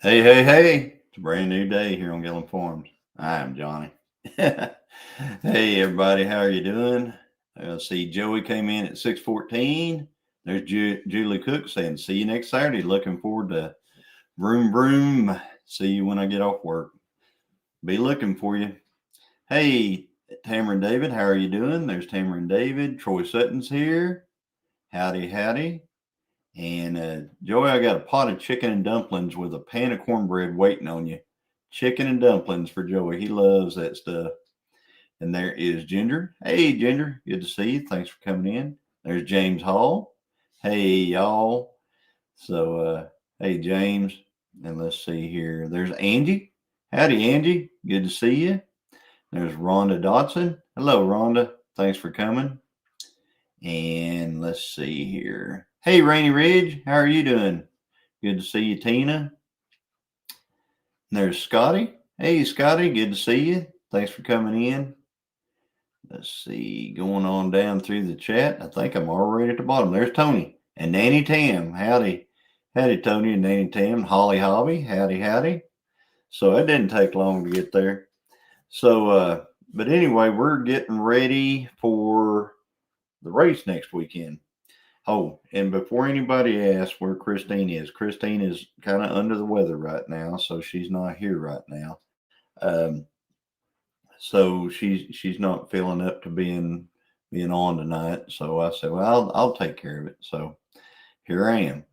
Hey, hey, hey. It's a brand new day here on Gilliam Farms. I am Johnny. Hey, everybody. How are you doing? See, Joey came in at 6:14. There's Julie Cook saying, see you next Saturday. Looking forward to vroom, vroom. See you when I get off work. Be looking for you. Hey, Tamara and David. How are you doing? There's Tamara and David. Troy Sutton's here. Howdy, howdy. And Joey, I got a pot of chicken and dumplings with a pan of cornbread waiting on you. Chicken and dumplings for Joey. He loves that stuff. And there is Ginger. Hey, Ginger. Good to see you. Thanks for coming in. There's James Hall. Hey, y'all. So, hey, James. And let's see here. There's Angie. Howdy, Angie. Good to see you. There's Rhonda Dotson. Hello, Rhonda. Thanks for coming. And let's see here. Hey, Rainy Ridge, how are you doing? Good to see you, Tina. And there's Scotty. Hey, Scotty, good to see you. Thanks for coming in. Let's see, going on down through the chat. I think I'm already at the bottom. There's Tony and Nanny Tam. Howdy. Howdy, Tony and Nanny Tam. Holly Hobby. Howdy, howdy. So it didn't take long to get there. So, but anyway, we're getting ready for the race next weekend. Oh, and before anybody asks where Christine is kind of under the weather right now, so she's not here right now. So she's not feeling up to being on tonight. So I said, well, I'll take care of it. So here I am.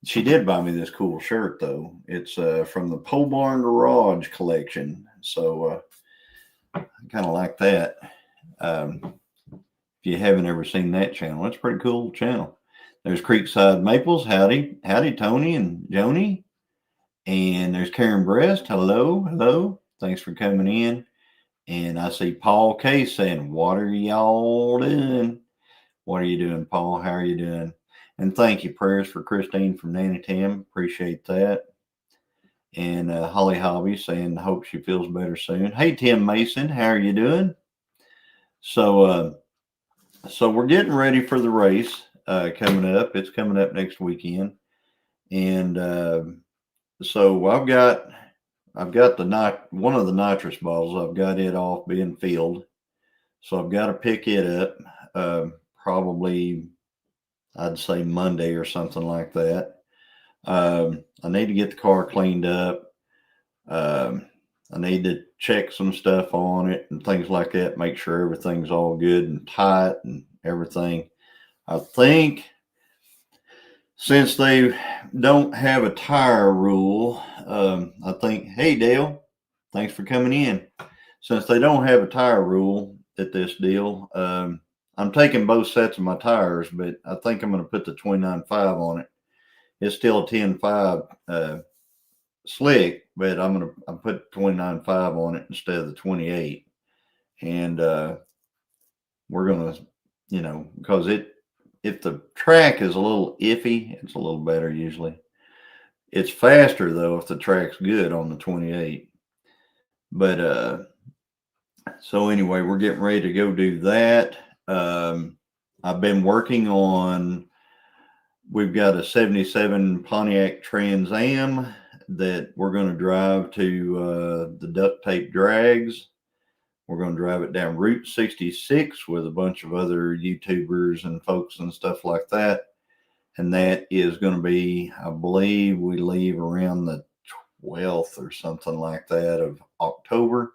She did buy me this cool shirt though. It's from the Pole Barn Garage collection. So I kind of like that. If you haven't ever seen that channel, it's a pretty cool channel. There's Creekside Maples. Howdy. Howdy, Tony and Joni. And there's Karen Breast. Hello. Hello. Thanks for coming in. And I see Paul K saying, what are y'all doing? What are you doing, Paul? How are you doing? And thank you. Prayers for Christine from Nanny Tam. Appreciate that. And Holly Hobby saying, hope she feels better soon. Hey, Tim Mason. How are you doing? So we're getting ready for the race coming up. It's coming up next weekend. And so I've got one of the nitrous bottles. I've got it off being filled, so I've got to pick it up probably I'd say Monday or something like that. I need to get the car cleaned up. I need to check some stuff on it and things like that. Make sure everything's all good and tight and everything. I think since they don't have a tire rule, I think, hey, Dale, thanks for coming in. Since they don't have a tire rule at this deal, I'm taking both sets of my tires, but I think I'm going to put the 29.5 on it. It's still a 10.5 slick, but I'm put 29.5 on it instead of the 28. And we're going to, because if the track is a little iffy, it's a little better usually. It's faster though if the track's good on the 28. But so anyway, we're getting ready to go do that. I've been working on. We've got a 77 Pontiac Trans Am that we're going to drive to the duct tape drags. We're going to drive it down Route 66 with a bunch of other YouTubers and folks and stuff like that. And that is going to be, I believe we leave around the 12th or something like that of October.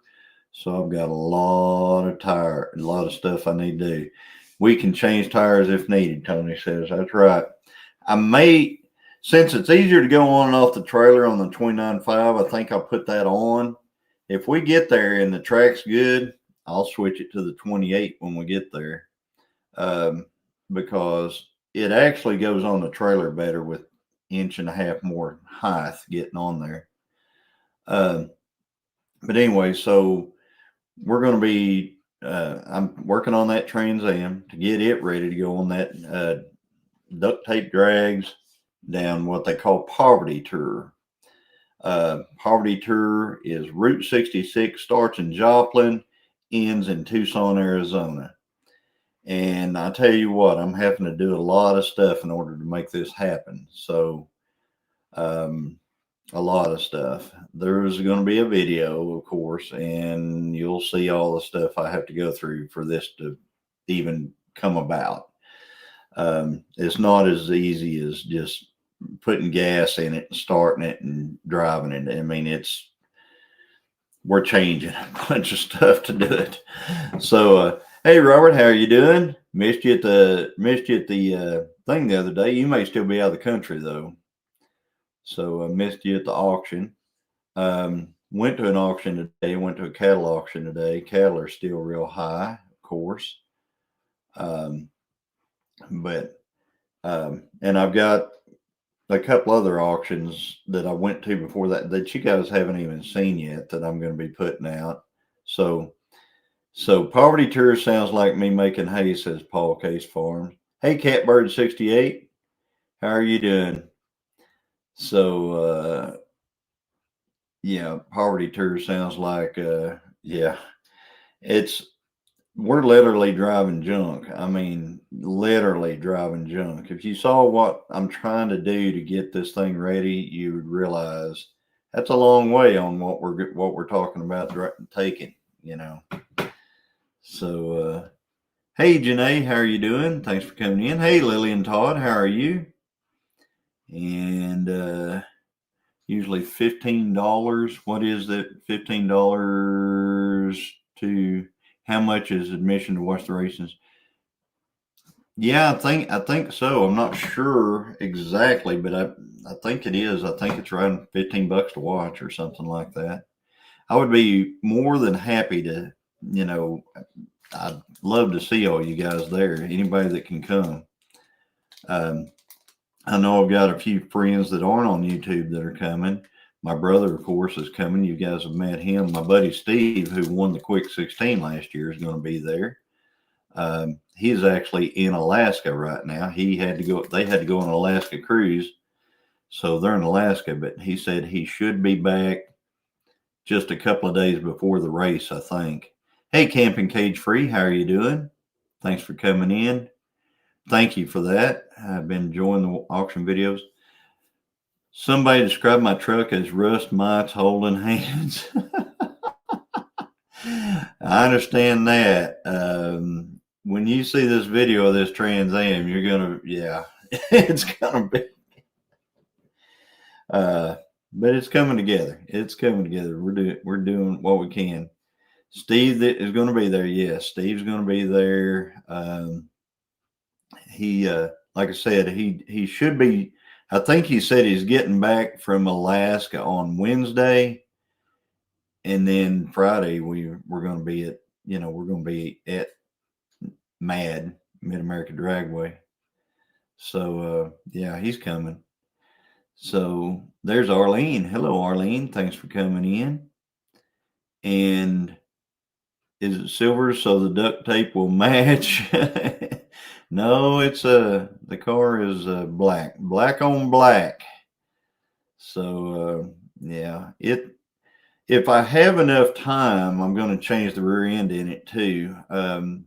So I've got a lot of stuff I need to do. We can change tires if needed, Tony says. That's right. I may, since it's easier to go on and off the trailer on the 29.5, I think I'll put that on. If we get there and the track's good, I'll switch it to the 28 when we get there, because it actually goes on the trailer better with 1.5 inches more height getting on there. But anyway, so we're going to be, I'm working on that Trans Am to get it ready to go on that duct tape drags down what they call Poverty Tour. Poverty Tour is Route 66, starts in Joplin, ends in Tucson, Arizona. And I tell you what, I'm having to do a lot of stuff in order to make this happen. So a lot of stuff. There's going to be a video, of course, and you'll see all the stuff I have to go through for this to even come about. It's not as easy as just putting gas in it and starting it and driving it. I mean, we're changing a bunch of stuff to do it. So, hey, Robert, how are you doing? Missed you at the thing the other day. You may still be out of the country though, so I missed you at the auction. Went to an auction today. Went to a cattle auction today. Cattle are still real high, of course. Um, but and I've got a couple other auctions that I went to before that you guys haven't even seen yet that I'm going to be putting out. So Poverty Tour sounds like me making hay, says Paul Case Farms. Hey, Catbird68, how are you doing? So yeah, Poverty Tour sounds like yeah, it's we're literally driving junk. I mean, literally driving junk. If you saw what I'm trying to do to get this thing ready, you would realize that's a long way on what we're talking about taking. You know. So, hey, Janae, how are you doing? Thanks for coming in. Hey, Lily and Todd, how are you? And usually $15. What is it? $15 to how much is admission to watch the races? Yeah, I think so. I'm not sure exactly, but I think it is. I think it's around $15 to watch or something like that. I would be more than happy to, you know, I'd love to see all you guys there. Anybody that can come. Um, I know I've got a few friends that aren't on YouTube that are coming. My brother, of course, is coming. You guys have met him. My buddy Steve, who won the Quick 16 last year, is going to be there. He's actually in Alaska right now. He had to go. They had to go on an Alaska cruise, so they're in Alaska. But he said he should be back just a couple of days before the race, I think. Hey, Camping Cage Free, how are you doing? Thanks for coming in. Thank you for that. I've been enjoying the auction videos. Somebody described my truck as rust mites holding hands. I understand that. When you see this video of this Trans Am, you're gonna, yeah, it's gonna be. But it's coming together. It's coming together. We're doing what we can. Steve is going to be there. Yes, Steve's going to be there. He, like I said, he should be. I think he said he's getting back from Alaska on Wednesday, and then Friday we're going to be at we're going to be at Mid America Dragway. So yeah, he's coming. So there's Arlene. Hello, Arlene. Thanks for coming in. And is it silver so the duct tape will match? No, it's the car is black on black. So yeah, if I have enough time, I'm going to change the rear end in it too. I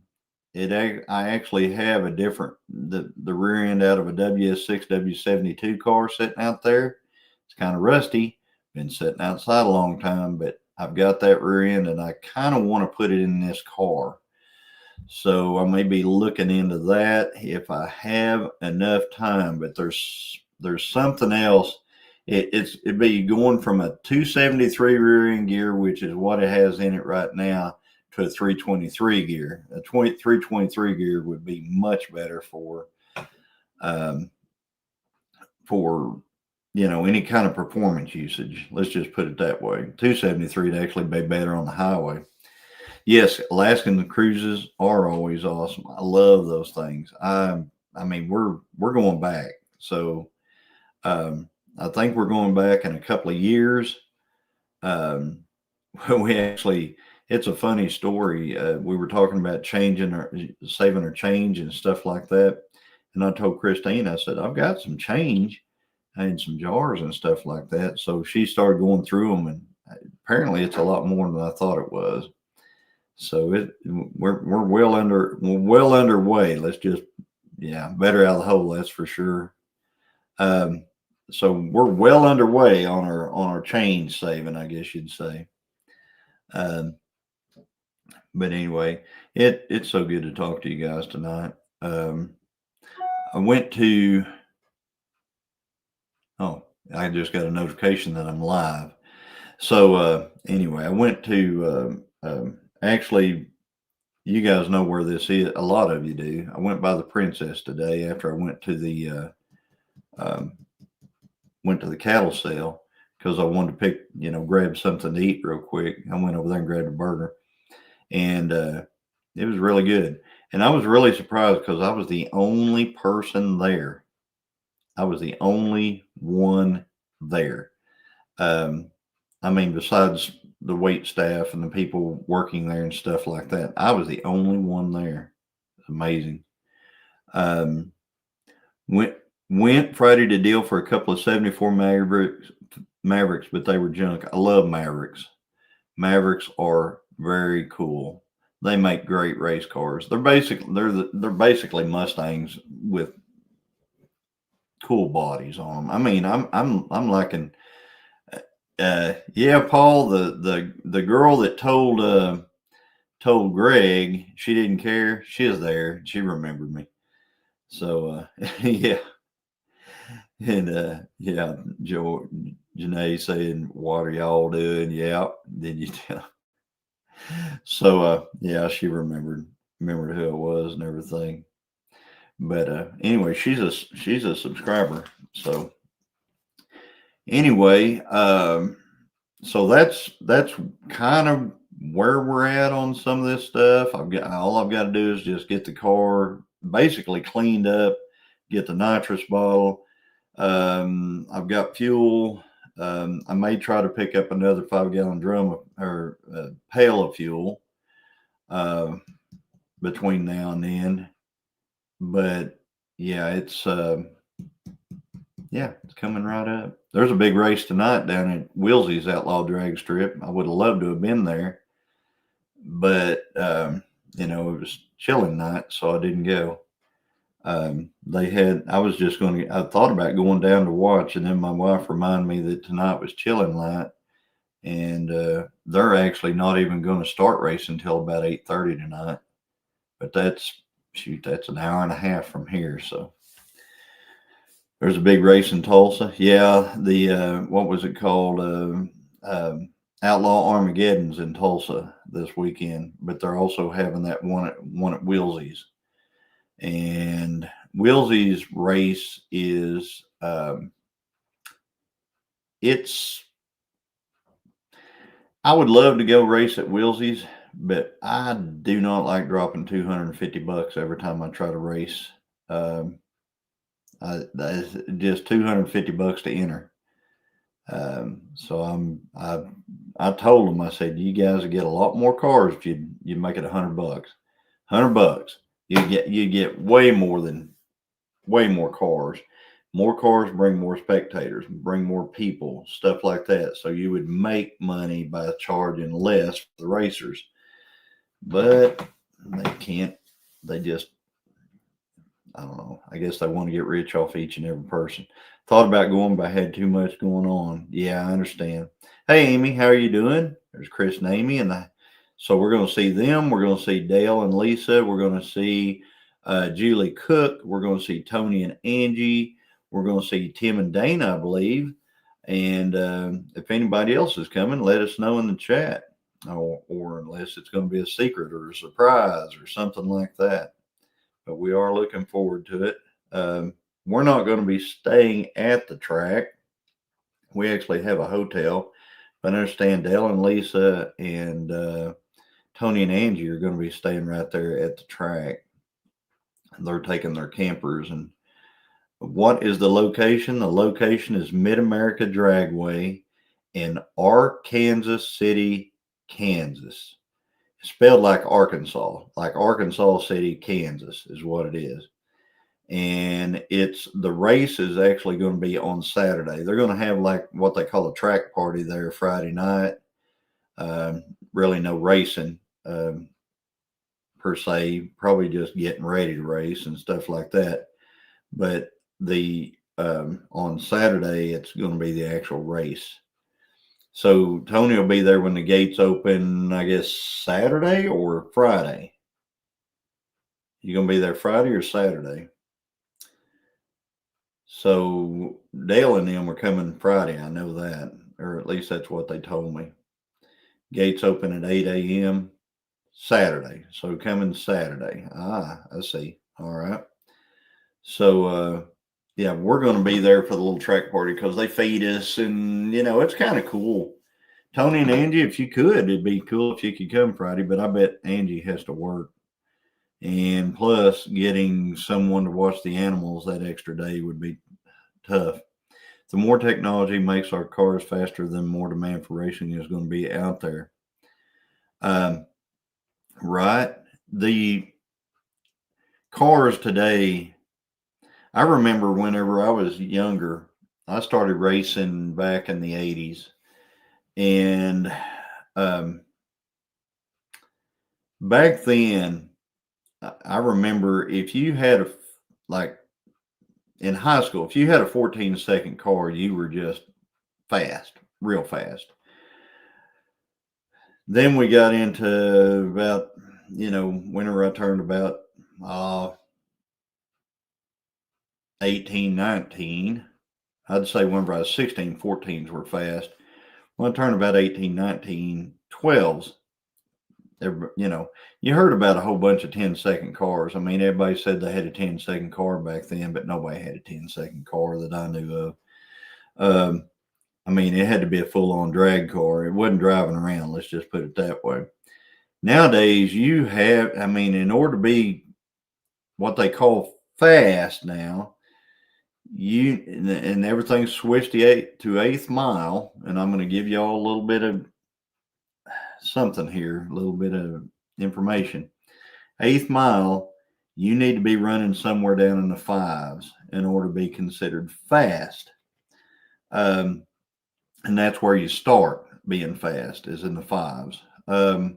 actually have a different the rear end out of a WS6 W72 car sitting out there. It's kind of rusty, been sitting outside a long time, but I've got that rear end and I kind of want to put it in this car. So I may be looking into that if I have enough time. But there's something else. It'd be going from a 273 rear end gear, which is what it has in it right now, to a 323 gear. A 323 gear would be much better for any kind of performance usage. Let's just put it that way. 273 would actually be better on the highway. Yes, Alaskan cruises are always awesome. I love those things. I mean, we're going back. So I think we're going back in a couple of years. We actually, it's a funny story. We were talking about saving our change and stuff like that. And I told Christine, I said, I've got some change and some jars and stuff like that. So she started going through them, and apparently it's a lot more than I thought it was. So we're well underway. Let's just, yeah, better out of the hole, that's for sure. so we're well underway on our change saving, I guess you'd say. Um, but anyway, it's so good to talk to you guys tonight. Um, I went to oh, I just got a notification that I'm live. So anyway, I went to actually, you guys know where this is. A lot of you do. I went by the Princess today after I um, went to the cattle sale because I wanted to grab something to eat real quick. I went over there and grabbed a burger, and it was really good. And I was really surprised because I was the only person there. I was the only one there. Um, I mean, besides the wait staff and the people working there and stuff like that, I was the only one there. It's amazing. Um, went went Friday to deal for a couple of 74 Mavericks, but they were junk. I love Mavericks. Mavericks are very cool. They make great race cars. They're basically Mustangs with cool bodies on them. I mean, I'm liking. Yeah, Paul, the girl that told Greg she didn't care. She was there. She remembered me. So yeah, and yeah, Joe Janae saying, "What are y'all doing?" Yeah, did you tell? So yeah, she remembered who it was and everything. But anyway, she's a subscriber. So anyway, so that's kind of where we're at on some of this stuff. I've got to do is just get the car basically cleaned up, get the nitrous bottle. I've got fuel. I may try to pick up another 5 gallon drum or pail of fuel uh, between now and then. But yeah, it's coming right up. There's a big race tonight down at Wilsey's Outlaw Drag Strip. I would have loved to have been there, but it was chilling night, so I didn't go. I thought about going down to watch, and then my wife reminded me that tonight was chilling night, and they're actually not even going to start racing until about 8:30 tonight. But that's an hour and a half from here, so. There's a big race in Tulsa. Yeah, the what was it called? Outlaw Armageddon's in Tulsa this weekend, but they're also having that one at Wilsey's. And Wilsey's race is it's. I would love to go race at Wilsey's, but I do not like dropping $250 every time I try to race. Um, that's just $250 to enter. So I told them, I said, you guys would get a lot more cars if you make it $100. $100, you get way more cars. More cars bring more spectators, bring more people, stuff like that. So you would make money by charging less for the racers, but they can't. They just, I don't know. I guess they want to get rich off each and every person. Thought about going, but I had too much going on. Yeah, I understand. Hey, Amy, how are you doing? There's Chris and Amy, so we're going to see them. We're going to see Dale and Lisa. We're going to see Julie Cook. We're going to see Tony and Angie. We're going to see Tim and Dana, I believe. And if anybody else is coming, let us know in the chat, or unless it's going to be a secret or a surprise or something like that. But we are looking forward to it. We're not going to be staying at the track. We actually have a hotel. But I understand Dale and Lisa and Tony and Angie are going to be staying right there at the track. They're taking their campers. And what is the location? The location is Mid-America Dragway in Arkansas City, Kansas. Spelled like Arkansas City, Kansas is what it is. And the race is actually going to be on Saturday. They're going to have like what they call a track party there Friday night. Really no racing per se, probably just getting ready to race and stuff like that. But the on Saturday, it's going to be the actual race. So Tony will be there when the gates open, I guess, Saturday or Friday. You going to be there Friday or Saturday? So Dale and them are coming Friday. I know that, or at least that's what they told me. Gates open at 8 a.m. Saturday. So coming Saturday. I see. All right. So, yeah, we're going to be there for the little track party because they feed us, and it's kind of cool. Tony and Angie, if you could, it'd be cool if you could come Friday, but I bet Angie has to work. And plus, getting someone to watch the animals that extra day would be tough. The more technology makes our cars faster, the more demand for racing is going to be out there. Right? The cars today, I remember whenever I was younger, I started racing back in the 80s. And back then, I remember if you had like in high school, if you had a 14-second car, you were just fast, real fast. Then we got into about, whenever I turned about 18, 19, I'd say whenever I was 16, 14s were fast. When I turned about 18, 19, 12s, you heard about a whole bunch of 10-second cars. I mean, everybody said they had a 10-second car back then, but nobody had a 10-second car that I knew of. I mean, it had to be a full-on drag car. It wasn't driving around. Let's just put it that way. Nowadays, in order to be what they call fast now, and everything's switched to eighth mile, and I'm going to give y'all a little bit of something here, a little bit of information. Eighth mile, you need to be running somewhere down in the fives in order to be considered fast. And that's where you start being fast, is in the fives. And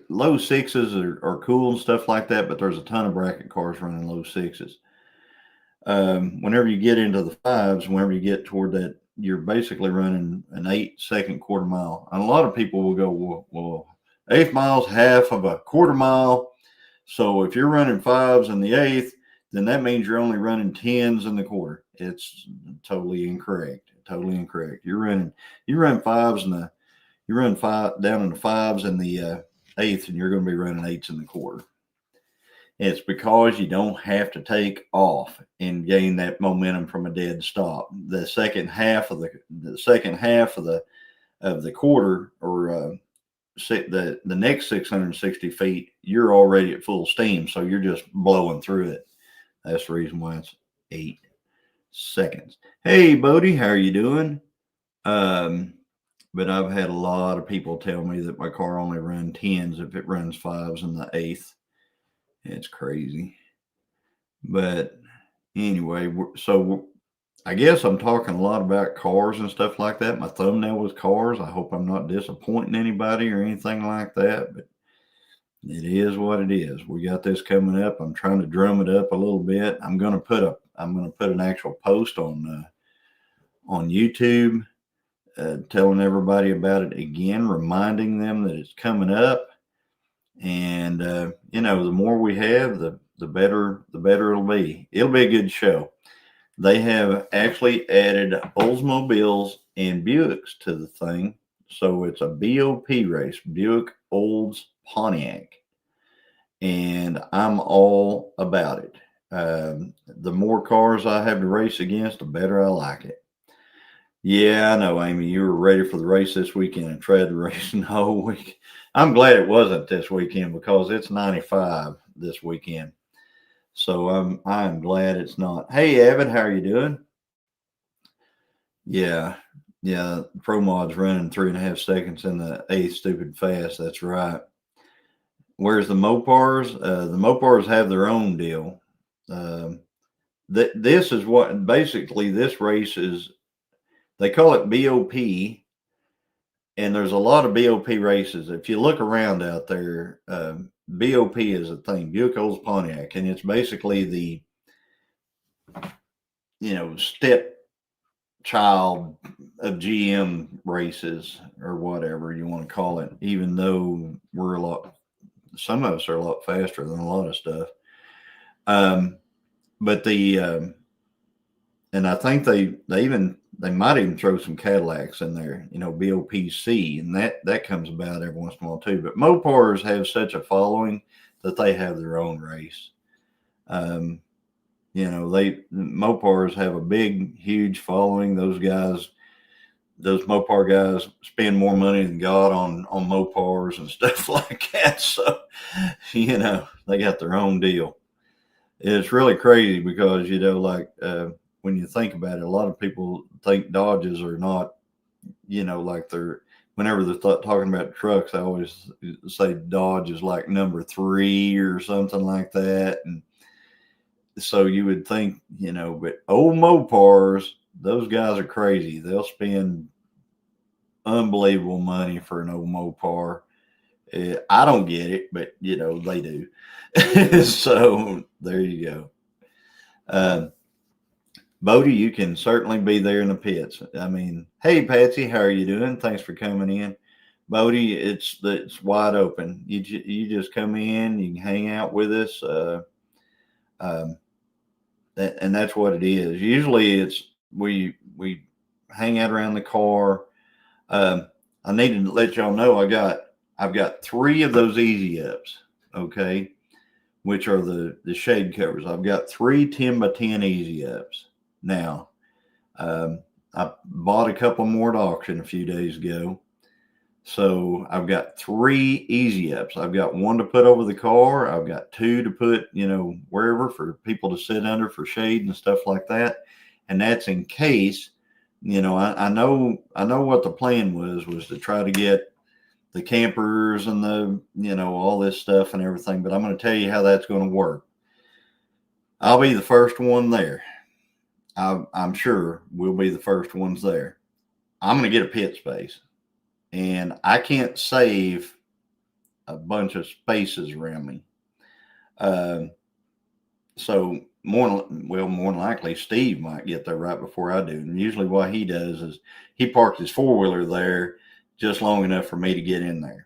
low sixes are cool and stuff like that, but there's a ton of bracket cars running low sixes. Whenever you get into the fives, whenever you get toward that, you're basically running an 8-second quarter mile. And a lot of people will go, well, eighth mile's half of a quarter mile. So if you're running fives in the eighth, then that means you're only running tens in the quarter. It's totally incorrect. Totally incorrect. You run fives you run five down in the fives in the eighth, and you're going to be running eights in the quarter. It's because you don't have to take off and gain that momentum from a dead stop. The second half of the quarter, or the next 660 feet, you're already at full steam, so you're just blowing through it. That's the reason why it's 8 seconds. Hey, Bodie, how are you doing? But I've had a lot of people tell me that my car only runs tens if it runs fives in the eighth. It's crazy. But anyway, so I guess I'm talking a lot about cars and stuff like that. My thumbnail was cars. I hope I'm not disappointing anybody or anything like that, but it is what it is. We got this coming up. I'm trying to drum it up a little bit. I'm going to put an actual post on YouTube, telling everybody about it again, reminding them that it's coming up. And the more we have, the better it'll be. It'll be a good show. They have actually added Oldsmobiles and Buicks to the thing. So it's a BOP race, Buick Olds Pontiac. And I'm all about it. The more cars I have to race against, the better I like it. Yeah, I know, Amy, you were ready for the race this weekend and tried to race the whole week. I'm glad it wasn't this weekend because it's 95 this weekend. So I'm glad it's not. Hey, Evan, how are you doing? Yeah. Pro Mod's running 3.5 seconds in the eighth stupid fast. That's right. Where's the Mopars? The Mopars have their own deal. This is what basically this race is. They call it BOP, and there's a lot of BOP races. If you look around out there, BOP is a thing, Buick Olds Pontiac, and it's basically the step child of GM races or whatever you want to call it. Even though some of us are a lot faster than a lot of stuff. But and I think they might even throw some Cadillacs in there, BOPC, and that comes about every once in a while too. But Mopars have such a following that they have their own race. Mopars have a big, huge following. Those Mopar guys spend more money than God on Mopars and stuff like that. So, they got their own deal. It's really crazy because, when you think about it, a lot of people think Dodges are not, whenever they're talking about trucks, I always say Dodge is like number 3 or something like that. And so you would think, but old Mopars, those guys are crazy. They'll spend unbelievable money for an old Mopar. I don't get it, but they do. So there you go. Bodie, you can certainly be there in the pits. I mean, hey Patsy, how are you doing? Thanks for coming in. Bodie, it's wide open. You just come in, you can hang out with us. And that's what it is. Usually it's we hang out around the car. I need to let y'all know I've got 3 of those easy ups, okay, which are the shade covers. I've got 3 10x10 easy ups. Now, I bought a couple more at auction a few days ago. So I've got 3 easy ups. I've got 1 to put over the car. I've got 2 to put, wherever for people to sit under for shade and stuff like that. And that's in case, I know what the plan was to try to get the campers and all this stuff and everything. But I'm going to tell you how that's going to work. I'll be the first one there. I'm sure we'll be the first ones there. I'm going to get a pit space. And I can't save a bunch of spaces around me. So more than likely, Steve might get there right before I do. And usually what he does is he parks his 4-wheeler there just long enough for me to get in there.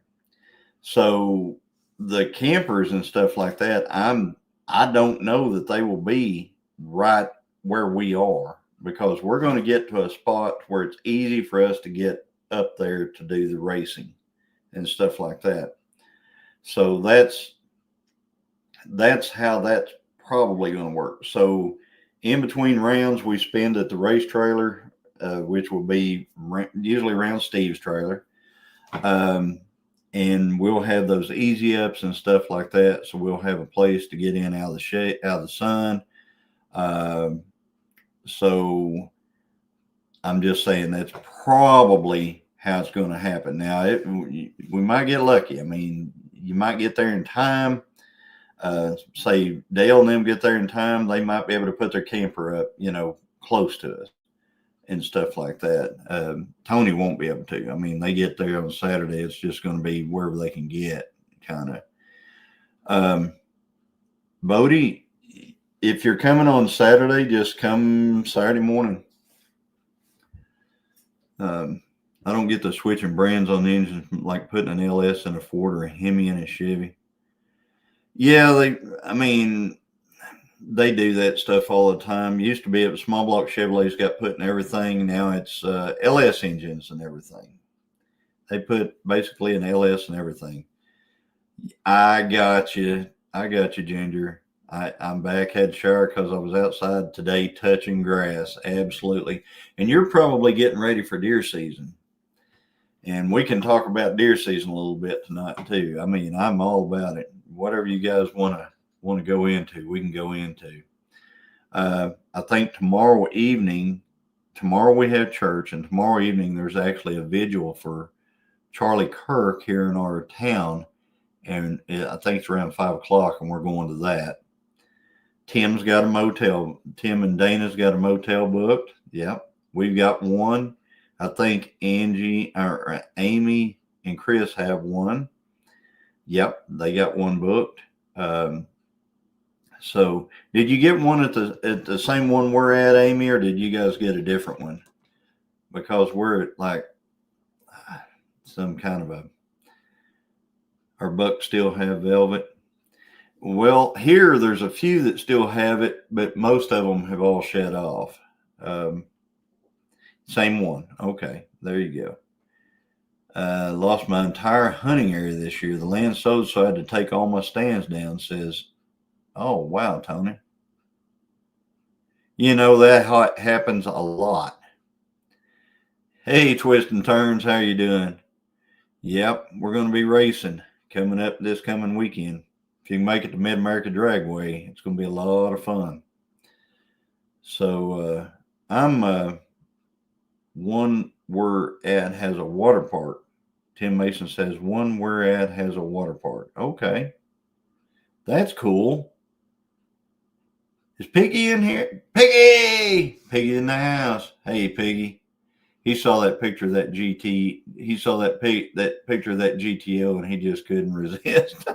So the campers and stuff like that, I don't know that they will be right where we are, because we're going to get to a spot where it's easy for us to get up there to do the racing and stuff like that. So that's how that's probably going to work. So in between rounds, we spend at the race trailer, which will be usually around Steve's trailer. And we'll have those easy ups and stuff like that. So we'll have a place to get in out of the shade, out of the sun. So I'm just saying that's probably how it's going to happen. Now, we might get lucky. I mean, you might get there in time. Say Dale and them get there in time, they might be able to put their camper up, close to us and stuff like that. Tony won't be able to. I mean, they get there on Saturday. It's just going to be wherever they can get, kind of. Bodie, if you're coming on Saturday, just come Saturday morning. I don't get to switching brands on the engine, like putting an LS in a Ford or a Hemi in a Chevy. Yeah, they do that stuff all the time. Used to be it was small block Chevrolets got put in everything. Now it's LS engines and everything. They put basically an LS and everything. I got you, Ginger. I'm back. Had to shower because I was outside today touching grass. Absolutely. And you're probably getting ready for deer season. And we can talk about deer season a little bit tonight too. I mean, I'm all about it. Whatever you guys want to go into, we can go into. I think tomorrow we have church, and tomorrow evening there's actually a vigil for Charlie Kirk here in our town. And I think it's around 5:00, and we're going to that. Tim's got a motel. Tim and Dana's got a motel booked. Yep. We've got one. I think Angie or Amy and Chris have one. Yep, they got one booked. So did you get one at the same one we're at, Amy, or did you guys get a different one? Because we're at like some kind of a, our books still have velvet. Well, here there's a few that still have it, but most of them have all shed off. Same one. Okay, there you go. Lost my entire hunting area this year. The land sold, so I had to take all my stands down. Says, oh wow, Tony. You know that happens a lot. Hey, Twist and Turns, how you doing? Yep, we're going to be racing coming up this coming weekend. If you can make it to Mid America Dragway, it's going to be a lot of fun. So I'm one we're at has a water park. Tim Mason says one we're at has a water park. Okay, that's cool. Is Piggy in here? Piggy! Piggy in the house. Hey, Piggy. He saw that picture of that GT. He saw that picture of that GTO, and he just couldn't resist.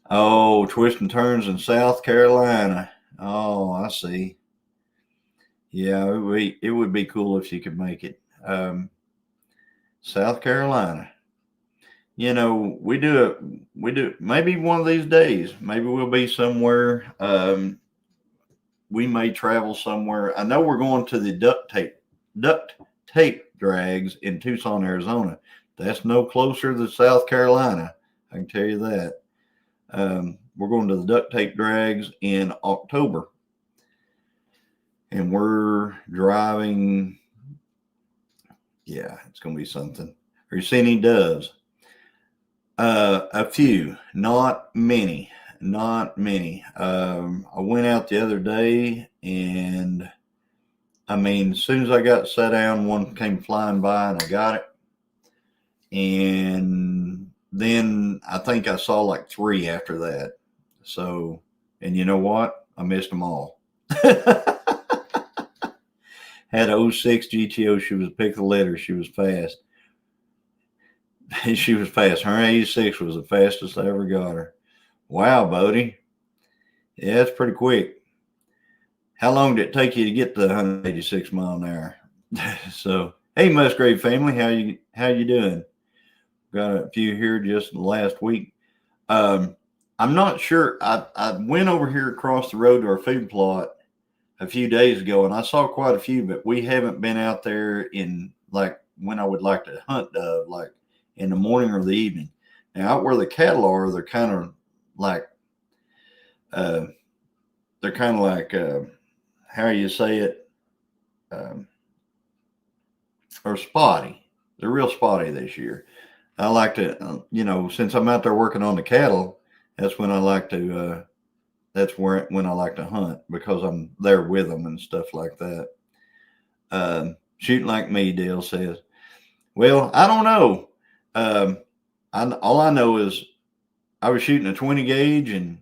Oh, Twist and Turns in South Carolina. Oh, I see. Yeah, it would be cool if you could make it. South Carolina. You know, we do maybe one of these days. Maybe we'll be somewhere. We may travel somewhere. I know we're going to the duct tape drags in Tucson, Arizona. That's no closer to South Carolina. I can tell you that. We're going to the duct tape drags in October, and we're driving. Yeah, it's going to be something. Are you seeing any doves? A few, not many. Not many. I went out the other day, and I mean, as soon as I got sat down, one came flying by, and I got it. And then I think I saw like 3 after that. So, and you know what? I missed them all. Had a 06 GTO. She was a pick of the litter. She was fast. She was fast. Her 86 was the fastest I ever got her. Wow, Bodie. Yeah, that's pretty quick. How long did it take you to get the 186 mile an hour? So, hey, Musgrave family, how you doing? Got a few here just last week. I'm not sure. I went over here across the road to our food plot a few days ago, and I saw quite a few, but we haven't been out there in like when I would like to hunt dove, like in the morning or the evening. Now, out where the cattle are, they're kind of like, how you say it, or spotty. They're real spotty this year. I like to, since I'm out there working on the cattle, that's when I like to, when I like to hunt because I'm there with them and stuff like that. Shooting like me, Dale says. Well, I don't know. All I know is I was shooting a 20 gauge and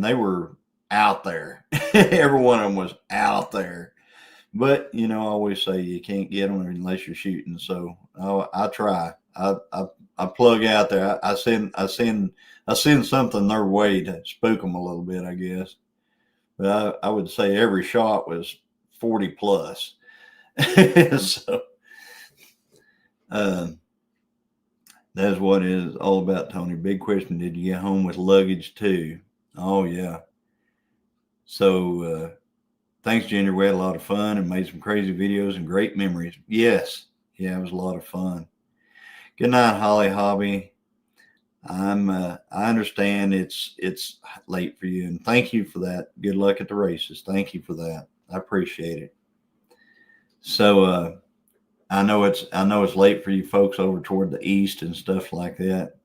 they were out there. Every one of them was out there. But I always say you can't get them unless you're shooting. So I try. I plug out there. I send something their way to spook them a little bit, I guess. But I would say every shot was 40 plus. So that's what it is all about, Tony. Big question: did you get home with luggage too? Oh yeah. So thanks, Ginger. We had a lot of fun and made some crazy videos and great memories. Yes, yeah, it was a lot of fun. Good night, Holly Hobby. I understand it's late for you, and thank you for that. Good luck at the races. Thank you for that. I appreciate it. So I know it's late for you folks over toward the east and stuff like that.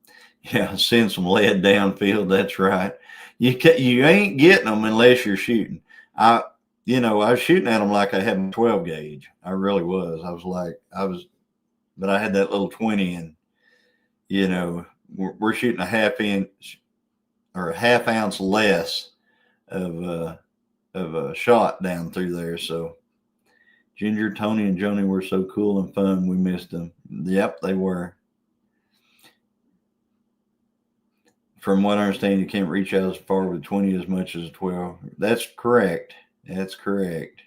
Yeah, send some lead downfield. That's right. You ain't getting them unless you're shooting. I was shooting at them like I had a 12 gauge. I really was. But I had that little 20, and we're shooting a half inch or a half ounce less of a shot down through there. So Ginger, Tony, and Joni were so cool and fun. We missed them. Yep, they were. From what I understand, you can't reach out as far with 20 as much as 12. That's correct. That's correct.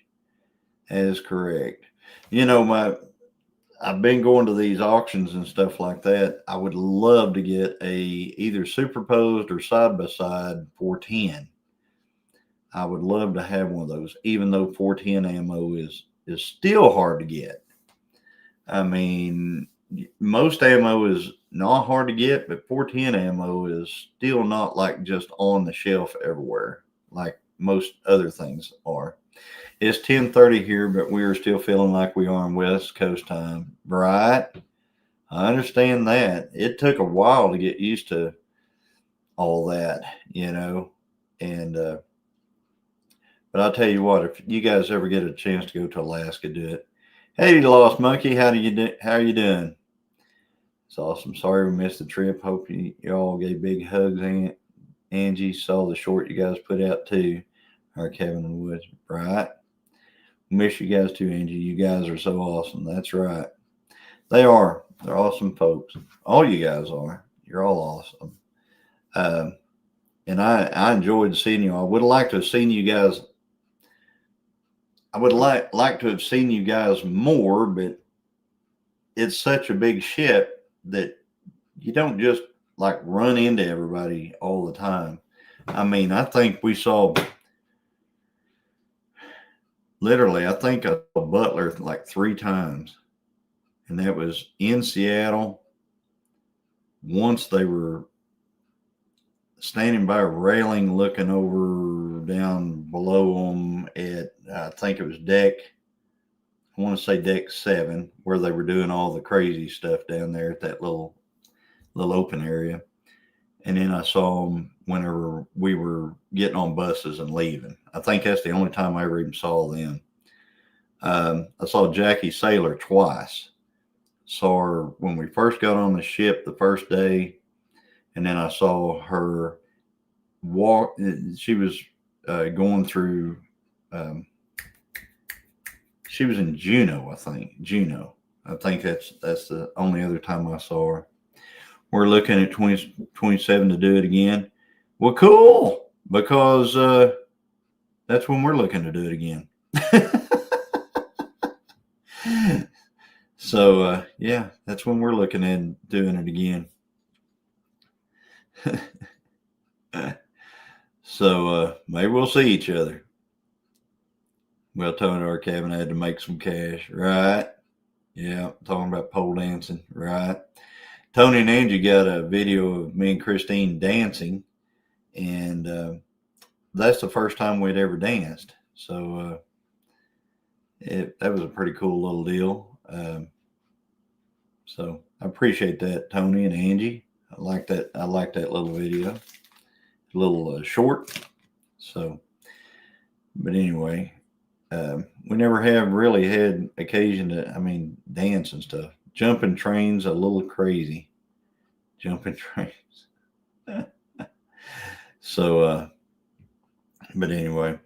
That is correct. You know, I've been going to these auctions and stuff like that. I would love to get a either superposed or side by side 410. I would love to have one of those, even though 410 ammo is still hard to get. I mean, most ammo is not hard to get, but 410 ammo is still not like just on the shelf everywhere, like most other things are. It's 10:30 here, but we are still feeling like we are on West Coast time, right? I understand that. It took a while to get used to all that, and but I'll tell you what, if you guys ever get a chance to go to Alaska, do it. Hey, Lost Monkey, how are you doing? It's awesome. Sorry we missed the trip. Hope you all gave big hugs. Angie saw the short you guys put out too. Our Kevin and Woods, right? Miss you guys too, Angie. You guys are so awesome. That's right. They are. They're awesome folks. All you guys are. You're all awesome. And I enjoyed seeing you. I would have liked to have seen you guys. I would like to have seen you guys more, but it's such a big ship that you don't just like run into everybody all the time. I mean, I think we saw literally, I think I saw Butler like 3 times, and that was in Seattle. Once they were standing by a railing looking over down below them at, I think it was deck, I want to say deck 7, where they were doing all the crazy stuff down there at that little open area. And then I saw them whenever we were getting on buses and leaving. I think that's the only time I ever even saw them. I saw Jackie Sailor twice. Saw her when we first got on the ship the first day, and then I saw her walk. She was going through. She was in Juneau, I think. Juneau. I think that's the only other time I saw her. We're looking at 2027 to do it again. Well, cool, because that's when we're looking to do it again. So, yeah, that's when we're looking at doing it again. So, maybe we'll see each other. Well, Tony, our cabin had to make some cash, right? Yeah, talking about pole dancing, right? Tony and Angie got a video of me and Christine dancing, and that's the first time we'd ever danced. So that was a pretty cool little deal. So I appreciate that, Tony and Angie. I like that. I like that little video, a little short. So, but anyway, we never have really had occasion to, dance and stuff. Jumping trains, a little crazy. Jumping trains. So, but anyway,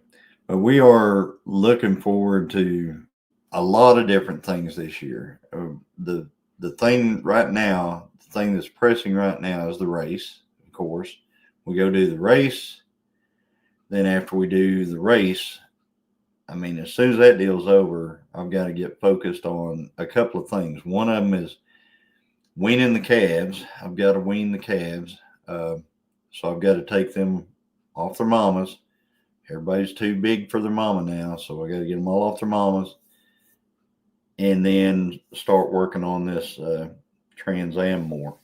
but we are looking forward to a lot of different things this year. The thing right now, the thing that's pressing right now is the race. Of course, we go do the race. Then after we do the race, as soon as that deal's over, I've got to get focused on a couple of things. One of them is weaning the calves. I've got to wean the calves. So I've got to take them off their mamas. Everybody's too big for their mama now, so I got to get them all off their mamas. And then start working on this Trans Am more.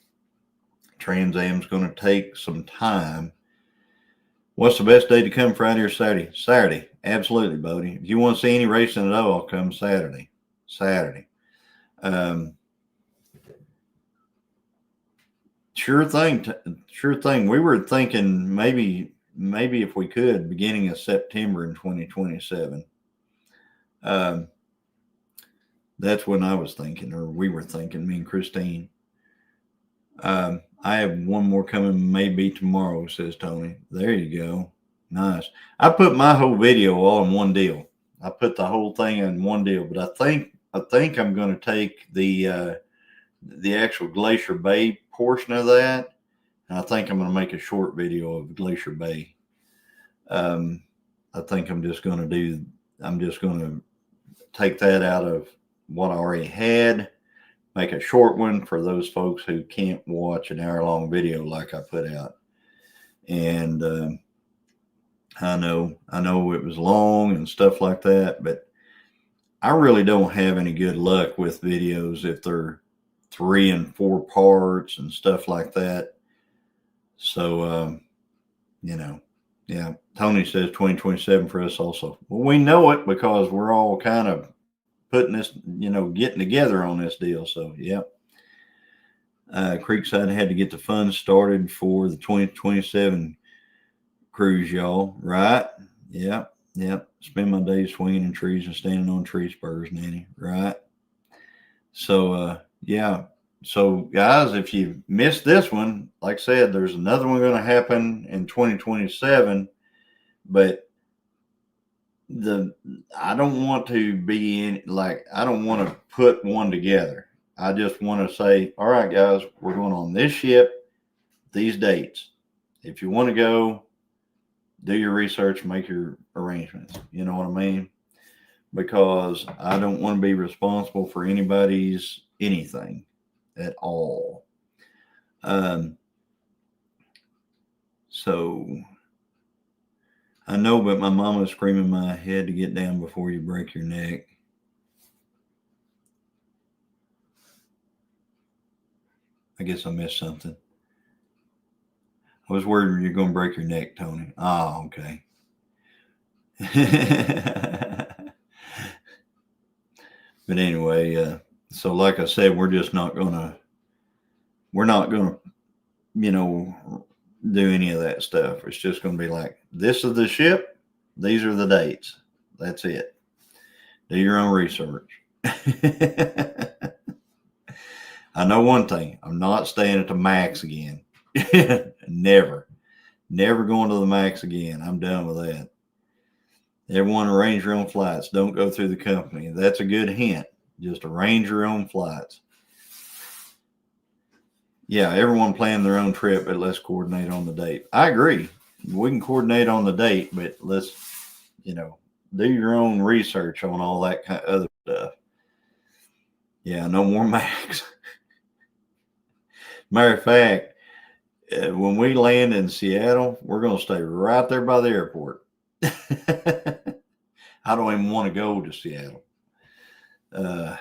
Trans Am's going to take some time. What's the best day to come, Friday or Saturday? Saturday. Absolutely, Bodie. If you want to see any racing at all, I'll come Saturday. Sure thing. We were thinking maybe if we could, beginning of September in 2027. That's when I was thinking, or we were thinking, me and Christine. I have one more coming, maybe tomorrow, says Tony. There you go. Nice. I put my whole video all in one deal. I put the whole thing in one deal, but I think I'm going to take the actual Glacier Bay portion of that, and I think I'm going to make a short video of Glacier Bay. I think I'm just going to take that out of what I already had, make a short one for those folks who can't watch an hour-long video like I put out. And I know it was long and stuff like that, but I really don't have any good luck with videos if they're 3 and 4 parts and stuff like that. So, yeah. Tony says 2027 for us also. Well, we know it because we're all kind of putting this, getting together on this deal. So, yeah. Creekside had to get the funds started for the 2027 cruise, y'all. Right? Yep. Spend my days swinging in trees and standing on tree spurs, Nanny. Right? So, yeah. So, guys, if you missed this one, like I said, there's another one going to happen in 2027, but I don't want to be I don't want to put one together. I just want to say, all right, guys, we're going on this ship, these dates. If you want to go, do your research, make your arrangements. You know what I mean? Because I don't want to be responsible for anybody's anything at all. So I know, but my mama's screaming my head to get down before you break your neck. I guess I missed something. I was worried you're going to break your neck, Tony. Oh, okay. But anyway, so like I said, we're not going to, do any of that stuff. It's just going to be like, this is the ship. These are the dates. That's it. Do your own research. I know one thing. I'm not staying at the Max again. Never going to the Max again. I'm done with that. Everyone arrange your own flights. Don't go through the company. That's a good hint. Just arrange your own flights. Yeah, everyone plan their own trip, but let's coordinate on the date. I agree. We can coordinate on the date, but let's, do your own research on all that kind of other stuff. Yeah, no more Max. Matter of fact, when we land in Seattle, we're going to stay right there by the airport. I don't even want to go to Seattle. I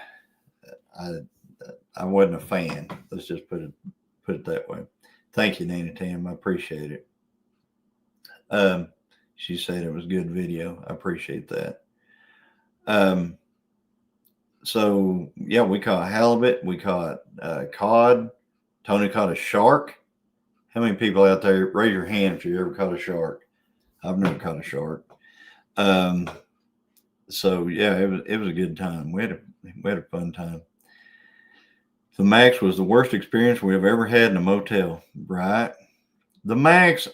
wasn't a fan. Let's just put it that way. Thank you, Nina Tam. I appreciate it. She said it was a good video. I appreciate that. So yeah, we caught halibut. We caught cod. Tony caught a shark. How many people out there, raise your hand if you ever caught a shark? I've never caught a shark. So yeah, it was a good time. We had a fun time. The Max was the worst experience we've ever had in a motel, right? The Max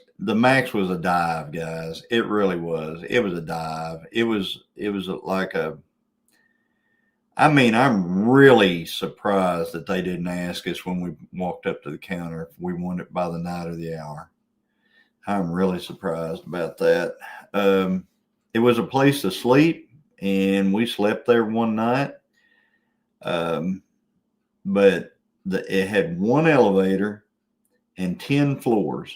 was a dive, guys. It really was. It was a dive. It was like I'm really surprised that they didn't ask us when we walked up to the counter if we wanted it by the night or the hour. I'm really surprised about that. It was a place to sleep, and we slept there one night. But it had one elevator and 10 floors.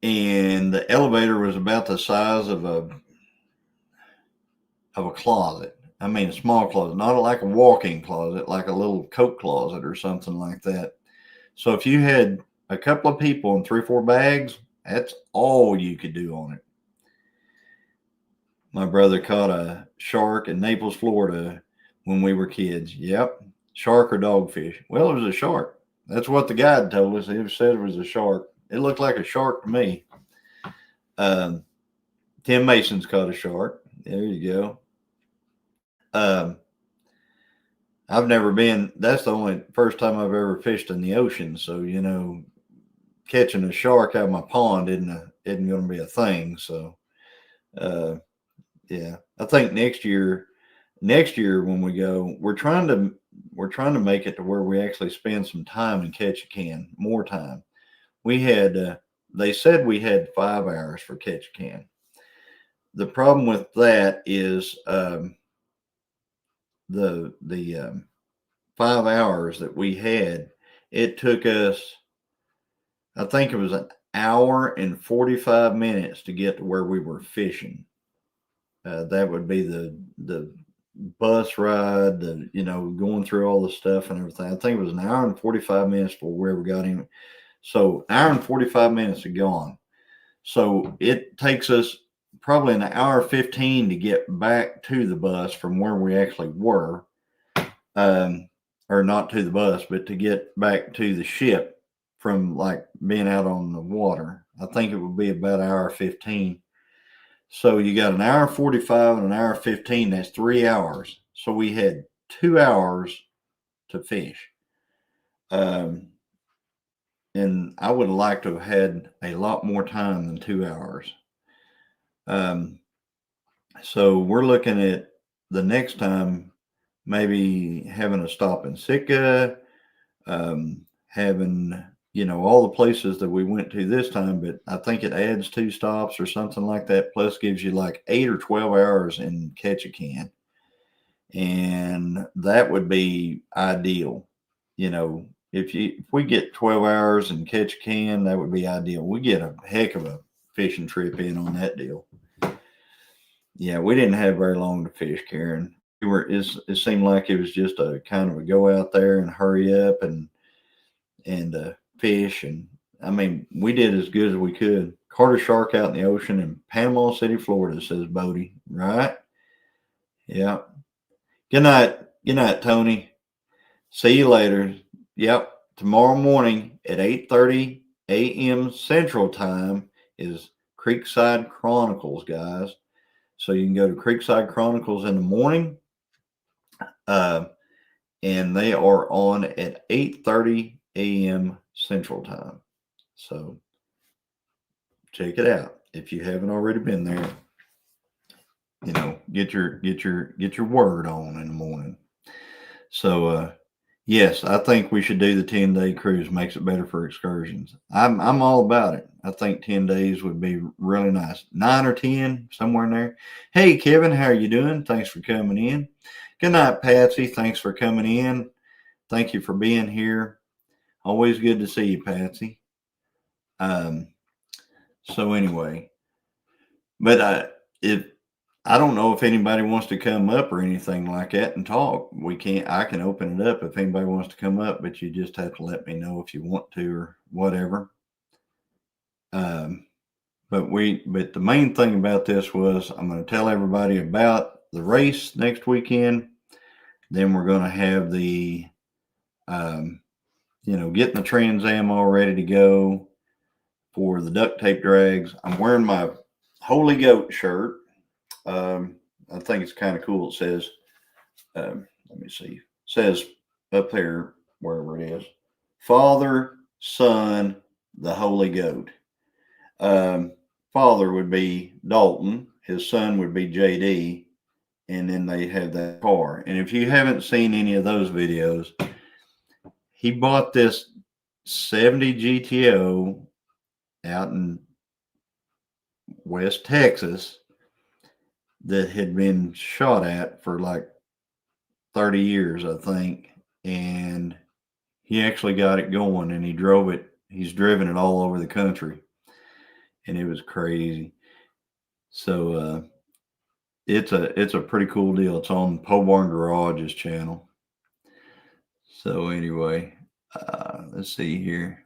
And the elevator was about the size of a closet. I mean, a small closet, not like a walk-in closet, like a little coat closet or something like that. So if you had a couple of people and 3 or 4 bags, that's all you could do on it. My brother caught a shark in Naples, Florida when we were kids. Yep. Shark or dogfish. Well, it was a shark. That's what the guide told us. He said it was a shark. It looked like a shark to me. Tim Mason's caught a shark. There you go. I've never been, that's the only first time I've ever fished in the ocean. So, catching a shark out of my pond isn't going to be a thing. So, Yeah. I think next year when we go, we're trying to make it to where we actually spend some time in Ketchikan, more time. We had they said we had 5 hours for Ketchikan. The problem with that is the 5 hours that we had, it took us, I think it was an hour and 45 minutes to get to where we were fishing. That would be the bus ride, going through all the stuff and everything. I think it was an hour and 45 minutes for where we got him. So hour and 45 minutes are gone. So it takes us probably an hour 15 to get back to the bus from where we actually were. Or not to the bus, but to get back to the ship from like being out on the water. I think it would be about an hour 15. So you got an hour 45 and an hour 15. That's 3 hours. So we had 2 hours to fish. And I would like to have had a lot more time than 2 hours. So we're looking at the next time maybe having a stop in Sitka, having all the places that we went to this time, but I think it adds 2 stops or something like that, plus gives you like 8 or 12 hours in Ketchikan, and that would be ideal. If we get 12 hours in Ketchikan, that would be ideal. We get a heck of a fishing trip in on that deal. Yeah, we didn't have very long to fish, Karen. It seemed like it was just a kind of a go out there and hurry up and fish. And I mean, we did as good as we could. Caught a shark out in the ocean in Panama City, Florida, says Bodie. Right? Yeah. Good night. Good night, Tony. See you later. Yep. Tomorrow morning at 8:30 a.m. Central Time is Creekside Chronicles, guys. So you can go to Creekside Chronicles in the morning. And they are on at 8:30 a.m. Central Time. So check it out if you haven't already been there. Get your word on in the morning. So yes, I think we should do the 10-day cruise. Makes it better for excursions. I'm all about it. I think 10 days would be really nice. 9 or 10, somewhere in there. Hey Kevin, how are you doing? Thanks for coming in. Good night, Patsy. Thanks for coming in. Thank you for being here. Always good to see you, Patsy. So anyway, but I don't know if anybody wants to come up or anything like that and talk. I can open it up if anybody wants to come up, but you just have to let me know if you want to or whatever. But the main thing about this was I'm going to tell everybody about the race next weekend. Then we're going to have the, getting the Trans Am all ready to go for the duct tape drags. I'm wearing my Holy Goat shirt. I think it's kind of cool. It says, let me see, it says up there, wherever it is, Father, Son, the Holy Goat. Father would be Dalton, his son would be JD, and then they have that car. And if you haven't seen any of those videos, he bought this 70 GTO out in West Texas that had been shot at for like 30 years, I think. And he actually got it going and he drove it. He's driven it all over the country. And it was crazy. So it's a pretty cool deal. It's on Pole Barn Garage's channel. So anyway, let's see here.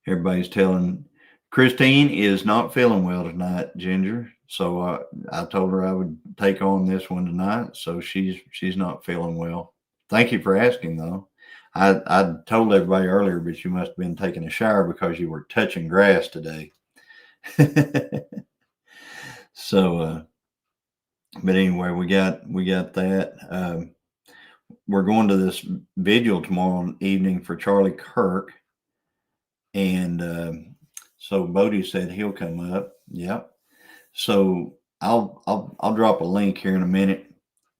Everybody's telling Christine is not feeling well tonight, Ginger. So I told her I would take on this one tonight. So she's not feeling well. Thank you for asking, though. I told everybody earlier, but you must have been taking a shower because you were touching grass today. So, but anyway, we got that. We're going to this vigil tomorrow evening for Charlie Kirk, and so Bodie said he'll come up. Yep. So I'll drop a link here in a minute.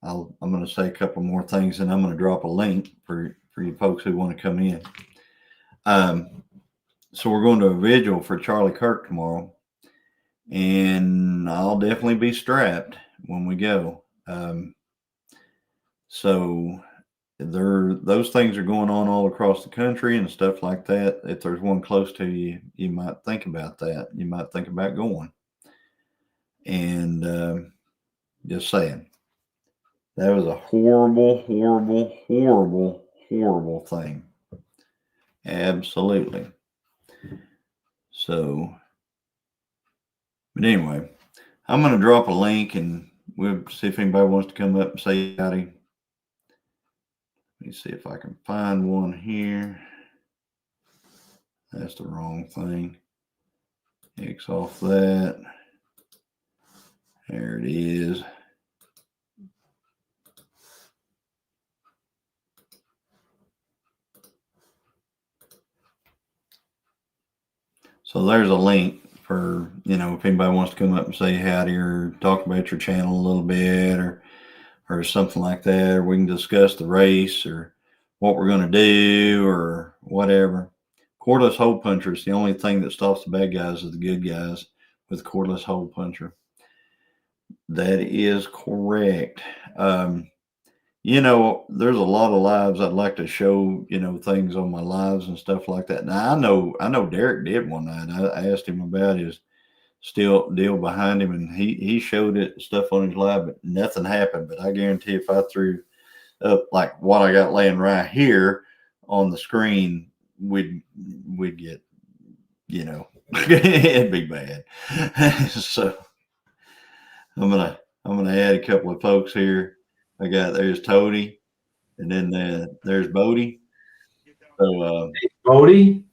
I'm going to say a couple more things, and I'm going to drop a link for you folks who want to come in. So we're going to a vigil for Charlie Kirk tomorrow, and I'll definitely be strapped when we go. So those things are going on all across the country and stuff like that. If there's one close to you, you might think about that. You might think about going. And just saying, that was a horrible, horrible, horrible, horrible thing. Absolutely. So, but anyway, I'm going to drop a link and we'll see if anybody wants to come up and say howdy. Let me see if I can find one here. That's the wrong thing. X off that. There it is. So there's a link for, if anybody wants to come up and say howdy or talk about your channel a little bit or something like that, or we can discuss the race or what we're going to do or whatever. Cordless hole puncher is the only thing that stops the bad guys is the good guys with cordless hole puncher. That is correct. There's a lot of lives I'd like to show, things on my lives and stuff like that. Now I know Derek did one night. I asked him about his deal behind him, and he showed it stuff on his live, but nothing happened. But I guarantee if I threw up like what I got laying right here on the screen, we'd get, it'd be bad. So I'm gonna add a couple of folks here. There's Toady, and then there's Bodie. So Bodie,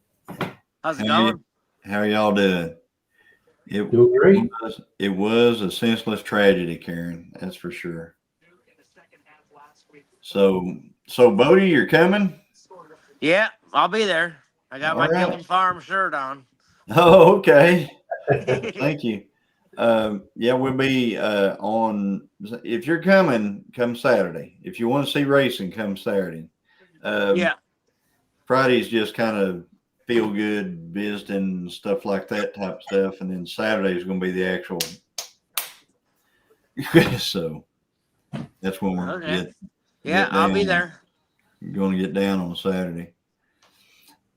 how's it going? How are y'all doing? Doing great. It was a senseless tragedy, Karen. That's for sure. So Bodie, you're coming? Yeah, I'll be there. I got my right. Gilliam Farm shirt on. Oh, okay. Thank you. Yeah, we'll be on. If you're coming, come Saturday. If you want to see racing, come Saturday. Yeah. Friday's just kind of feel good visiting stuff like that type of stuff, and then Saturday is going to be the actual. So that's when we're get I'll be there. Going to get down on Saturday,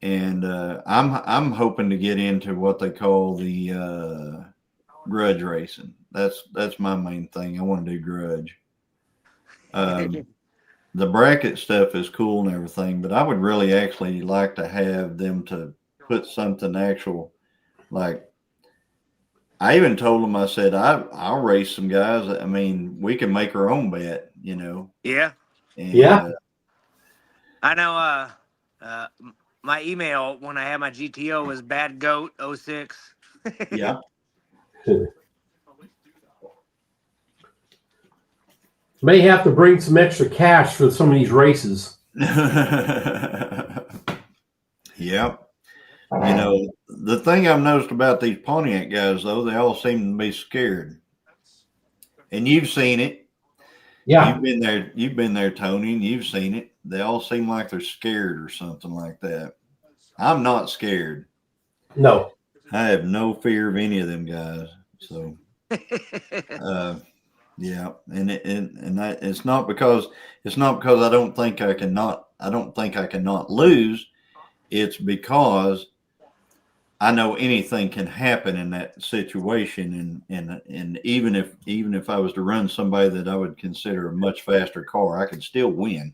and I'm hoping to get into what they call the grudge racing. That's my main thing. I want to do grudge. The bracket stuff is cool and everything, but I would really actually like to have them to put something actual. Like I even told them, I said I'll race some guys. I mean, we can make our own bet, Yeah. And, yeah. I know. My email when I had my GTO was badgoat06. Yeah. May have to bring some extra cash for some of these races. Yep. The thing I've noticed about these Pontiac guys, though, they all seem to be scared. And you've seen it. Yeah. You've been there, Tony, and you've seen it. They all seem like they're scared or something like that. I'm not scared. No. I have no fear of any of them guys. So, yeah, and it's not because I don't think I cannot lose. It's because I know anything can happen in that situation, and even if I was to run somebody that I would consider a much faster car, I could still win.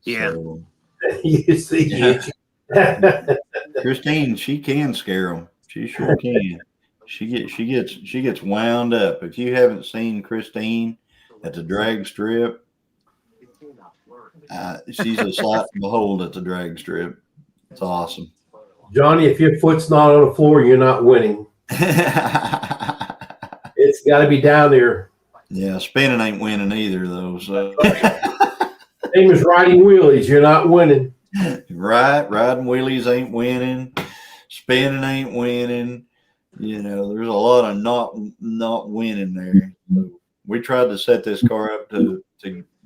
Yeah. So, You see, yeah. Christine, she can scare them. She sure can. She gets wound up. If you haven't seen Christine at the drag strip, she's a sight to behold at the drag strip. It's awesome. Johnny, if your foot's not on the floor, you're not winning. It's got to be down there. Yeah, spinning ain't winning either, though. So. Same as riding wheelies, you're not winning. Right, riding wheelies ain't winning. Spinning ain't winning. You know, there's a lot of not winning there. So we tried to set this car up to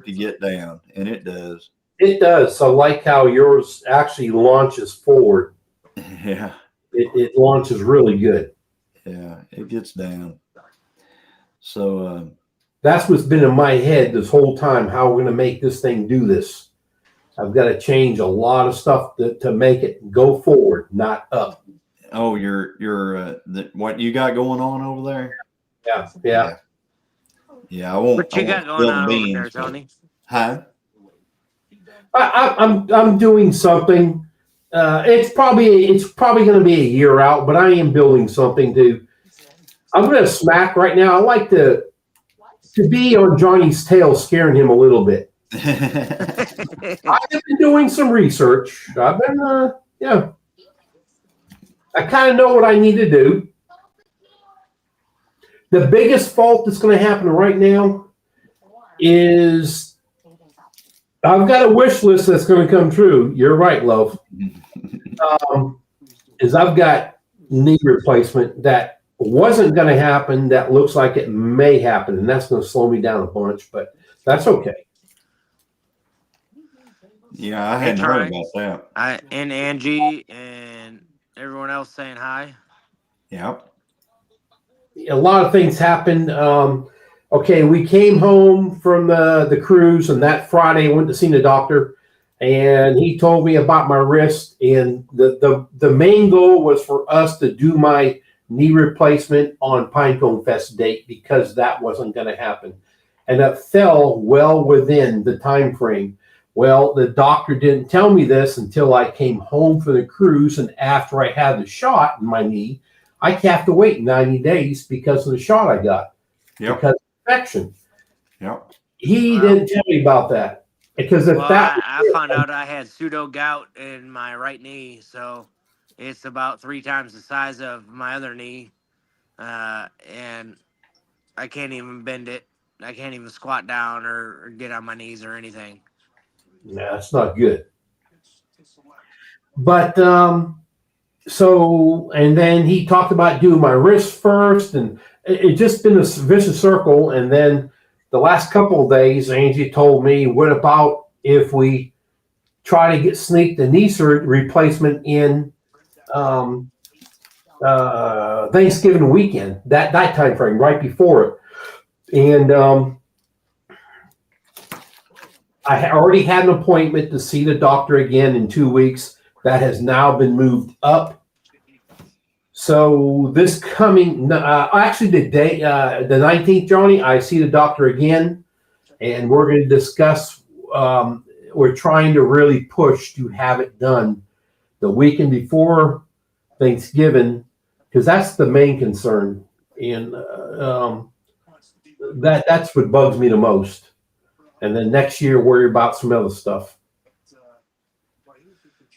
get down, and it does. It does. So I like how yours actually launches forward. Yeah, It launches really good. yeah, it gets down. So That's what's been in my head this whole time. How we're going to make this thing do this. I've got to change a lot of stuff to make it go forward, not up. oh, what you got going on over there? Yeah. Yeah, I won't. What you got going on over there, Tony? Huh? I'm doing something. It's probably going to be a year out, but I am building something to. I'm going to smack right now. I like to be on Johnny's tail, scaring him a little bit. I've been doing some research. I've been, I kind of know what I need to do. The biggest fault that's going to happen right now is I've got a wish list that's going to come true. You're right, love. Is I've got knee replacement that wasn't going to happen. That looks like it may happen, and that's going to slow me down a bunch, but that's okay. Yeah, I hadn't heard about that. And Angie and everyone else saying hi. Yep. A lot of things happened. Okay, we came home from the cruise, and that Friday I went to see the doctor, and he told me about my wrist. And the main goal was for us to do my knee replacement on Pinecone Fest date because that wasn't going to happen, and it fell well within the time frame. Well, the doctor didn't tell me this until I came home from the cruise, and after I had the shot in my knee, I have to wait 90 days because of the shot I got. Yep. Because of infection. Yep. He didn't tell me about that. Because if I found out I had pseudo gout in my right knee, so it's about 3 times the size of my other knee, and I can't even bend it. I can't even squat down or get on my knees or anything. Yeah, it's not good. But so, and then he talked about doing my wrist first, and it just been a vicious circle. And then the last couple of days, Angie told me, what about if we try to sneak the knee replacement in Thanksgiving weekend, that time frame, right before it. And I already had an appointment to see the doctor again in 2 weeks. That has now been moved up. So this coming, actually the day, the 19th, Johnny, I see the doctor again, and we're going to discuss, we're trying to really push to have it done the weekend before Thanksgiving, because that's the main concern. And that's what bugs me the most. And then next year, worry about some other stuff.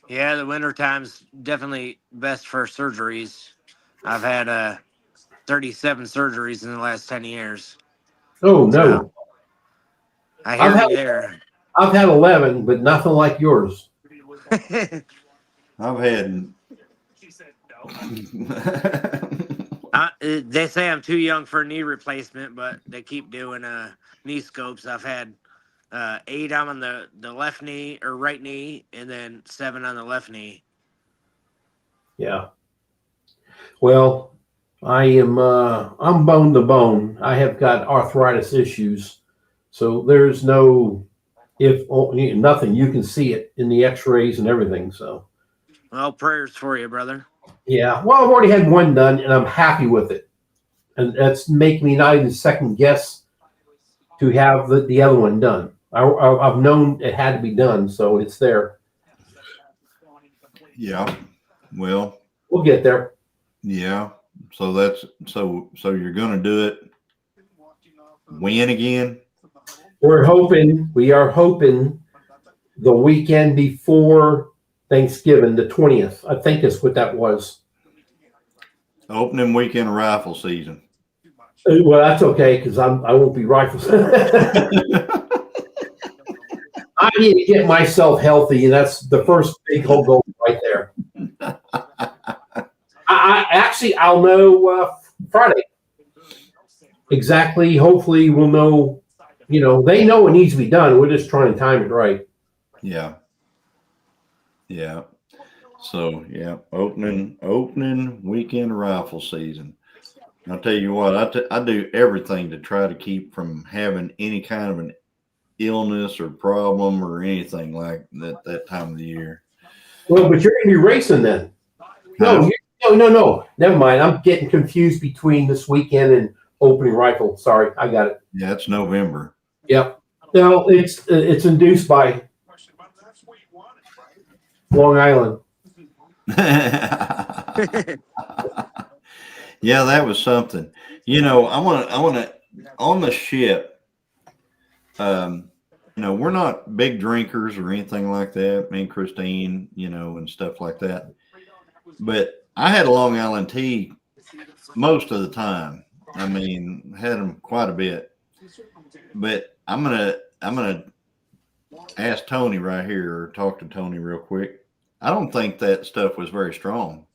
Yeah, the winter time's definitely best for surgeries. I've had 37 surgeries in the last 10 years. Oh, no. I hear you there. I've had 11, but nothing like yours. I've had. They say I'm too young for a knee replacement, but they keep doing knee scopes. I've had 8 on the left knee or right knee, and then 7 on the left knee. Yeah. Well, I'm bone to bone. I have got arthritis issues, so there's nothing. You can see it in the X-rays and everything. So. Well, prayers for you, brother. Yeah. Well, I've already had one done, and I'm happy with it, and that's making me not even second guess to have the other one done. I've known it had to be done, so it's there. Yeah. Well, we'll get there. Yeah. So so you're going to do it when again? We are hoping the weekend before Thanksgiving, the 20th. I think is what that was. Opening weekend of rifle season. Well, that's okay because I won't be rifles. I need to get myself healthy, and that's the first big whole goal right there. Actually, I'll know Friday exactly. Hopefully, we'll know. They know what needs to be done. We're just trying to time it right. Yeah. Yeah. So yeah, opening weekend rifle season. I'll tell you what, I do everything to try to keep from having any kind of an illness or problem or anything like that time of the year. Well, but you're going to be racing then. No, Huh? no. Never mind. I'm getting confused between this weekend and opening rifle. Sorry, I got it. Yeah, it's November. Yep. No, it's induced by Long Island. Yeah, that was something. I want to on the ship. We're not big drinkers or anything like that. Me and Christine, and stuff like that. But I had a Long Island tea most of the time. I mean, had them quite a bit. But I'm gonna ask Tony right here, or talk to Tony real quick. I don't think that stuff was very strong.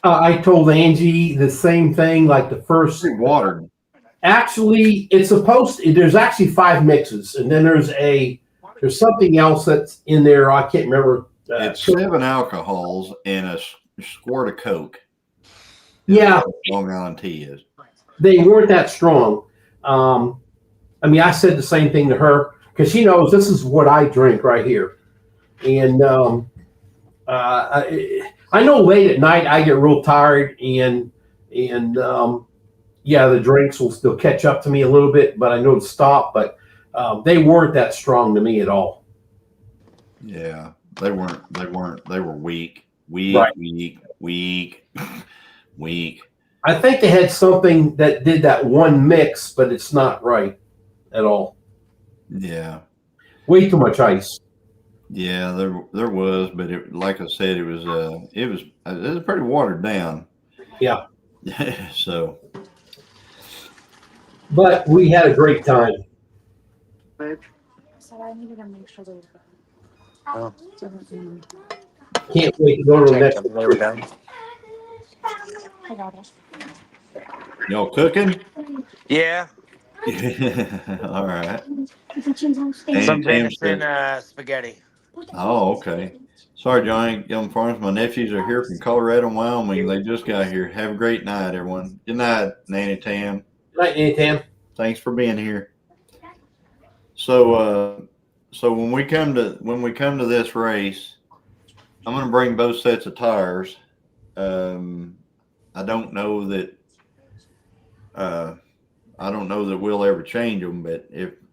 I told Angie the same thing. Like the first, Pretty watered. actually, it's supposed to, there's actually 5 mixes, and then there's something else that's in there. I can't remember. It's 7 alcohols and a squirt of Coke. Yeah, Long Island tea is. they weren't that strong. I mean, I said the same thing to her because she knows this is what I drink right here, and I know late at night I get real tired, and yeah, the drinks will still catch up to me a little bit, but I know to stop. But they weren't that strong to me at all. Yeah, they weren't. They were weak, Right. weak. I think they had something that did that one mix, but it's not right at all. Yeah, Way too much ice. yeah. There was, but like I said, it was pretty watered down. Yeah, So but we had a great time. Oh, Can't wait to go to the check next them. They were done. y'all cooking? Yeah, All right. some And Tam venison said, spaghetti. "Oh, okay. Sorry, Johnny. Young Farms. My nephews are here from Colorado and Wyoming. They just got here. Have a great night, everyone. Good night, Nanny Tam. Night, Nathan. Thanks for being here." So when we come to this race, I'm going to bring both sets of tires. I don't know that we'll ever change them, but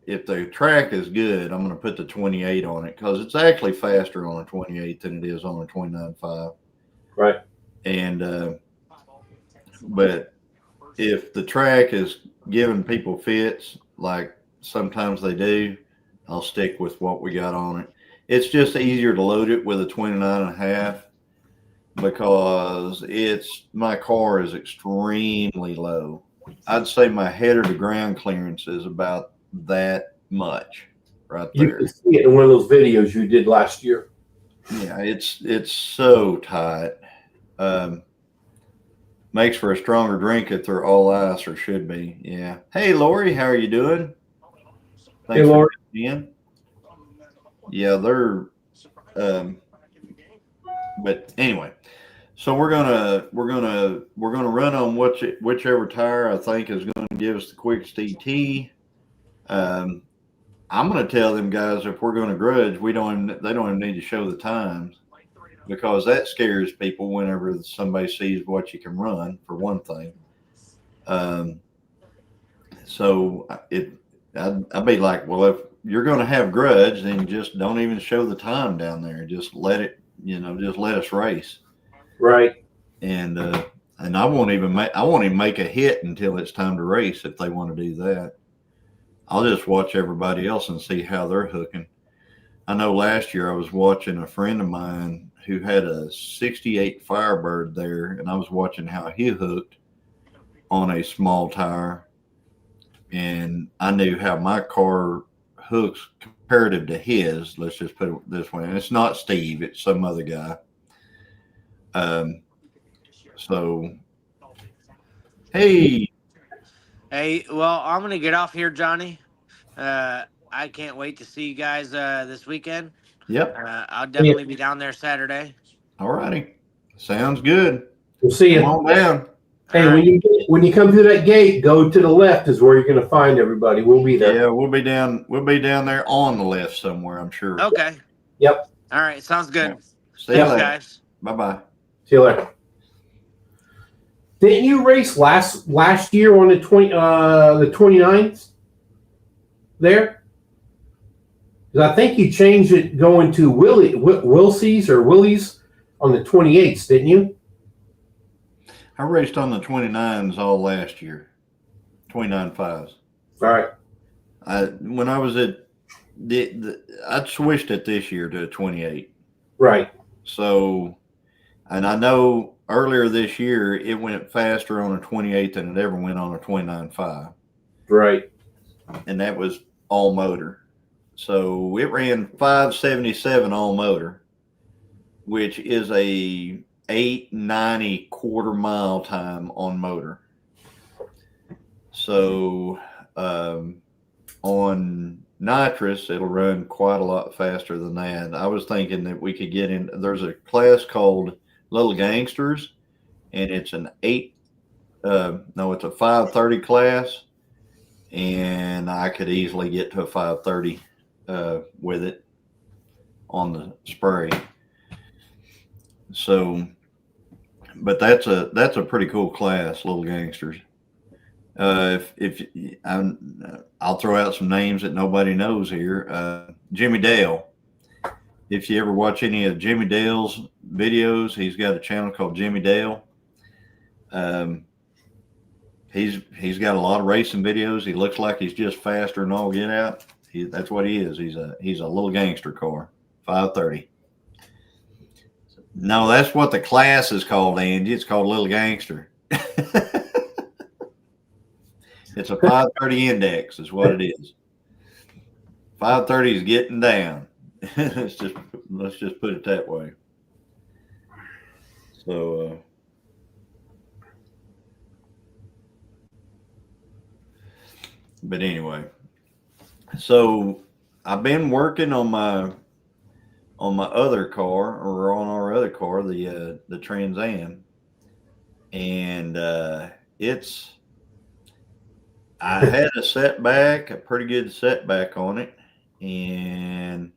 if the track is good, I'm going to put the 28 on it because it's actually faster on a 28 than it is on a 29.5. Right. And but if the track is giving people fits, like sometimes they do, I'll stick with what we got on it. It's just easier to load it with a 29.5 because my car is extremely low. I'd say my header to ground clearance is about that much right You there. can see it in one of those videos you did last year. Yeah, it's so tight. Makes for a stronger drink if they're all ice, or should be. Yeah. Hey, Lori, how are you doing? Hey, Lori. For coming in. Yeah, they're. But anyway, so we're gonna run on whichever tire I think is going to give us the quickest ET. I'm going to tell them guys if we're going to grudge, they don't even need to show the times because that scares people whenever somebody sees what you can run, for one thing. So I'd be like, well, if you're going to have grudge, then just don't even show the time down there. Just let it, just let us race. Right. And I won't even make a hit until it's time to race if they want to do that. I'll just watch everybody else and see how they're hooking. I know last year I was watching a friend of mine who had a 68 Firebird there, and I was watching how he hooked on a small tire. And I knew how my car hooks comparative to his. Let's just put it this way. And it's not Steve, it's some other guy. So, hey, Hey, well, I'm gonna get off here, Johnny. I can't wait to see you guys this weekend. yep, I'll Yeah. definitely be down there Saturday. all righty, sounds good. We'll see Come you. on down. Hey, All right. when you come through that gate, go to the left is where you're going to find everybody. We'll be there. Yeah, we'll be down. We'll be down there on the left somewhere, I'm sure. Okay. Yep. All right. Sounds good. See you Thanks, later. guys. Bye bye. See you later. Didn't you race last year on the 29th there? Because I think you changed it going to Willsie's or Willie's on the 28th, didn't you? I raced on the 29s all last year, 29.5s. All right. When I was at I switched it this year to a 28. Right. So, and I know earlier this year it went faster on a 28 than it ever went on a 29.5. Right. And that was all motor. So it ran 577 all motor, which is a 890 quarter mile time on motor. So on nitrous, it'll run quite a lot faster than that. I was thinking that we could get in. There's a class called Little Gangsters, and it's it's a 530 class, and I could easily get to a 530 with it on the spray. So, but that's a pretty cool class, Little Gangsters. I'll throw out some names that nobody knows here. Jimmy Dale. If you ever watch any of Jimmy Dale's videos, he's got a channel called Jimmy Dale. He's got a lot of racing videos. He looks like he's just faster than all get out. That's what he is. He's a little gangster car, 530. No, that's what the class is called, Andy. It's called Little Gangster. It's a 530 index is what it is. 530 is getting down. let's just put it that way. So but anyway, so I've been working on my other car, or on our other car, the Trans Am, and I had a setback, a pretty good setback on it, and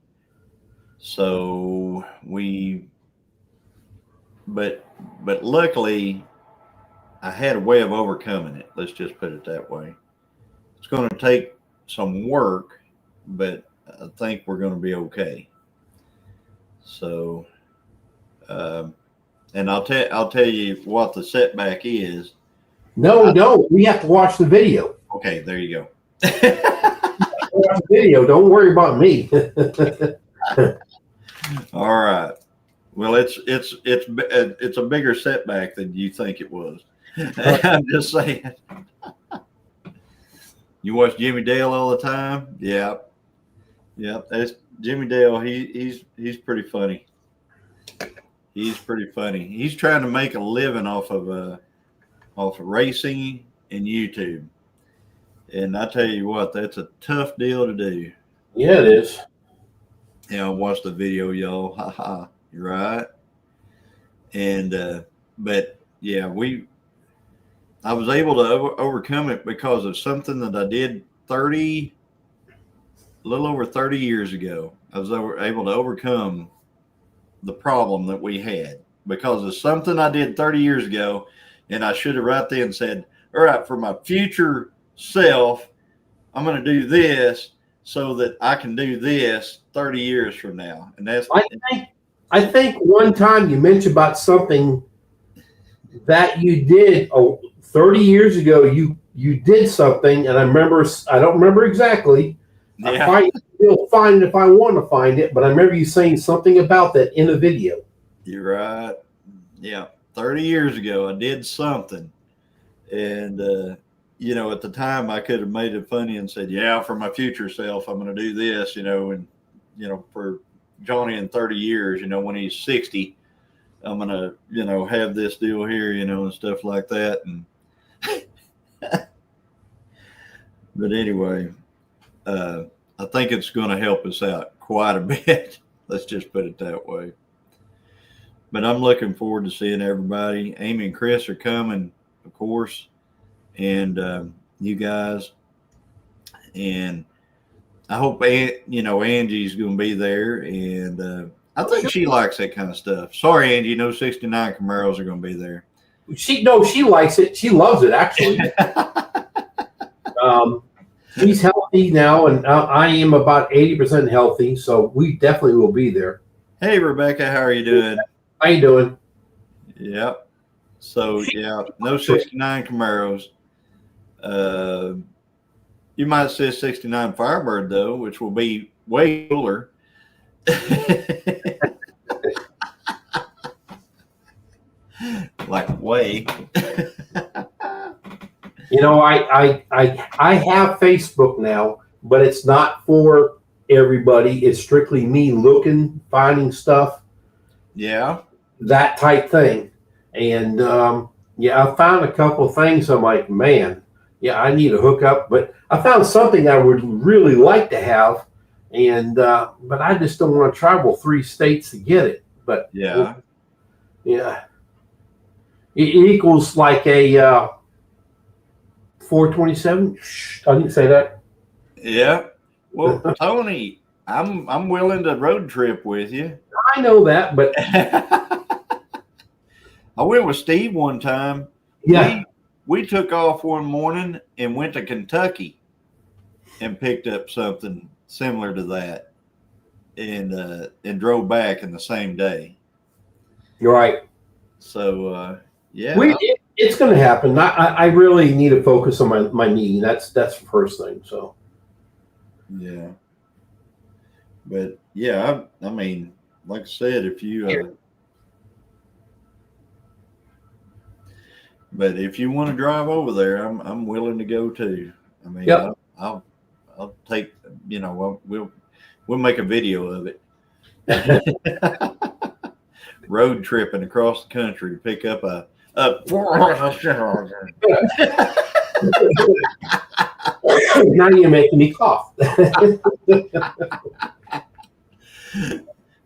so but luckily I had a way of overcoming it. Let's just put it that way. It's going to take some work, but I think we're going to be okay. So, and I'll tell you what the setback is. No, we have to watch the video. Okay, there you go. Watch the video. Don't worry about me. All right. Well, it's a bigger setback than you think it was. I'm just saying. You watch Jimmy Dale all the time? Yeah. That's Jimmy Dale. He's pretty funny. He's pretty funny. He's trying to make a living off of racing and YouTube. And I tell you what, that's a tough deal to do. Yeah, it is. Yeah, watch the video, y'all. Ha ha. You're right. And but yeah, I was able to overcome it because of something that I did a little over 30 years ago. I was able to overcome the problem that we had because of something I did 30 years ago. And I should have right then said, all right, for my future self, I'm going to do this so that I can do this 30 years from now. And that's I think one time you mentioned about something that you did 30 years ago. You did something, and I don't remember exactly. yeah. I will find it if I want to find it, but I remember you saying something about that in a video. You're right. Yeah. 30 years ago, I did something. And, at the time I could have made it funny and said, yeah, for my future self, I'm going to do this, and, for Johnny in 30 years, when he's 60, I'm gonna, have this deal here, and stuff like that. And but anyway, I think it's going to help us out quite a bit. Let's just put it that way. But I'm looking forward to seeing everybody. Amy and Chris are coming, of course, and you guys. And I hope Angie's going to be there, and I think she likes that kind of stuff. Sorry, Angie, no 69 Camaros are going to be there. She likes it. She loves it, actually. He's healthy now, and I am about 80% healthy, so we definitely will be there. Hey, Rebecca, how are you doing? How you doing? Yep. So, yeah, no 69 Camaros. You might say 69 Firebird, though, which will be way cooler. Like way. I have Facebook now, but it's not for everybody. It's strictly me looking, finding stuff. Yeah. That type thing. And I found a couple of things. I'm like, man, yeah, I need to hook up. But I found something I would really like to have. And but I just don't want to travel 3 states to get it. But yeah. It equals like a 427. I didn't say that. Yeah. Well, Tony, I'm willing to road trip with you. I know that, but I went with Steve one time. Yeah. We took off one morning and went to Kentucky and picked up something similar to that, and drove back in the same day. You're right. So yeah, it's going to happen. I really need to focus on my knee. That's the first thing. So yeah, but yeah, I mean, like I said, if you but if you want to drive over there, I'm willing to go too. I mean, yep. I'll take, we'll make a video of it. Road tripping across the country to pick up a now you're making me cough.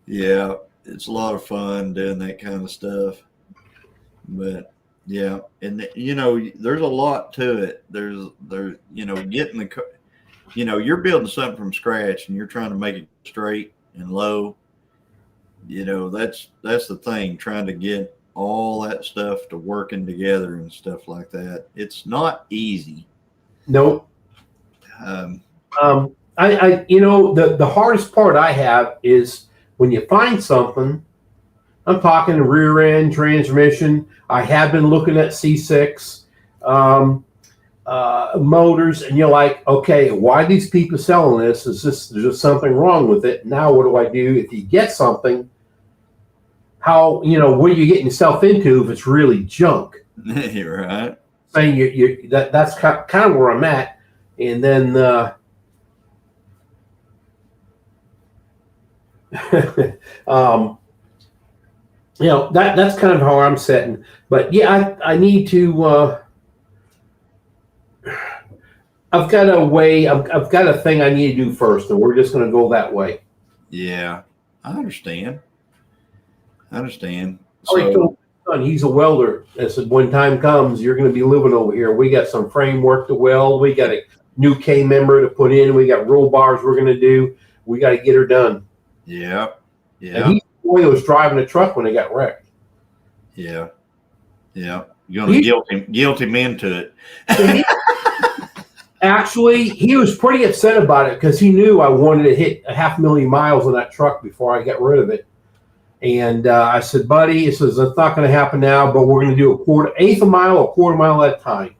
Yeah, it's a lot of fun doing that kind of stuff. But yeah, and there's a lot to it. There's getting the you're building something from scratch and you're trying to make it straight and low. That's the thing, trying to get all that stuff to working together and stuff like that. It's not easy. Nope. The hardest part I have is when you find something. I'm talking rear end transmission. I have been looking at C6 motors, and you're like, okay, why are these people selling this? Is this there's something wrong with it? Now what do I do if you get something? How what are you getting yourself into if it's really junk? You're right. Saying that's kind of where I'm at, and then that's kind of how I'm setting. But yeah, I need to. I've got a way. I've got a thing I need to do first, and we're just going to go that way. Yeah, I understand. So, son, he's a welder. I said, when time comes, you're going to be living over here. We got some framework to weld. We got a new K member to put in. We got roll bars we're going to do. We got to get her done. Yeah, yeah. And he's the boy that was driving the truck when it got wrecked. Yeah, yeah. You're going to guilt him into it. Actually, he was pretty upset about it because he knew I wanted to hit 500,000 miles on that truck before I got rid of it. And I said, buddy, it's not going to happen now, but we're going to do a eighth of a mile, a quarter mile at a time.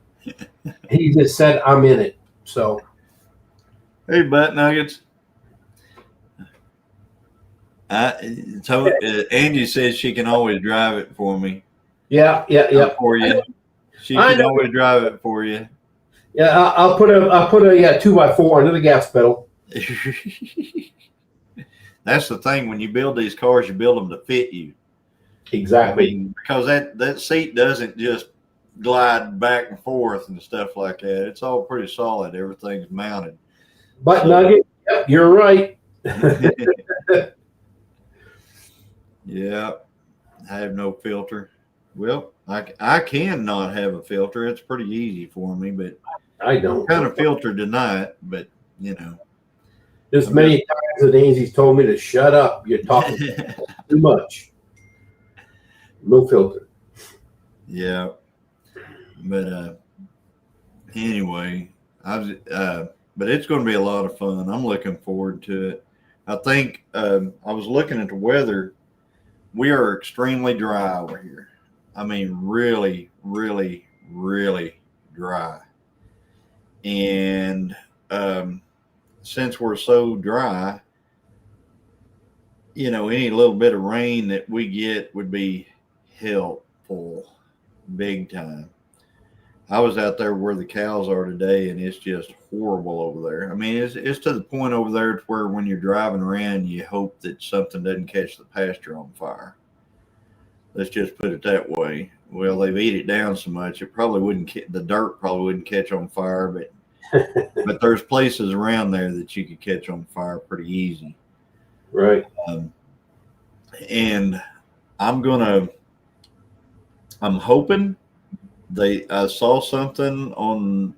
He just said, I'm in it. So, hey, butt nuggets. Angie says she can always drive it for me. Yeah. For you, she can always drive it for you. Yeah, I'll put a 2x4 under the gas pedal. That's the thing. When you build these cars, you build them to fit you. Exactly. I mean, because that seat doesn't just glide back and forth and stuff like that. It's all pretty solid. Everything's mounted. Butt So- nugget. Yep, you're right. Yeah, I have no filter. Well, I can not have a filter. It's pretty easy for me, but I don't. kind of filter tonight. But you know, There's I'm many times that Anzy's told me to shut up. You're talking too much. No filter. yeah. But anyway, but it's going to be a lot of fun. I'm looking forward to it. I think I was looking at the weather. We are extremely dry over here. I mean, really, really, really dry. And since we're so dry, any little bit of rain that we get would be helpful, big time. I was out there where the cows are today, and it's just horrible over there. I mean, it's to the point over there to where when you're driving around, you hope that something doesn't catch the pasture on fire. Let's just put it that way. Well, they've eat it down so much, it probably wouldn't. The dirt probably wouldn't catch on fire, but there's places around there that you could catch on fire pretty easy. Right. And I'm hoping. I saw something on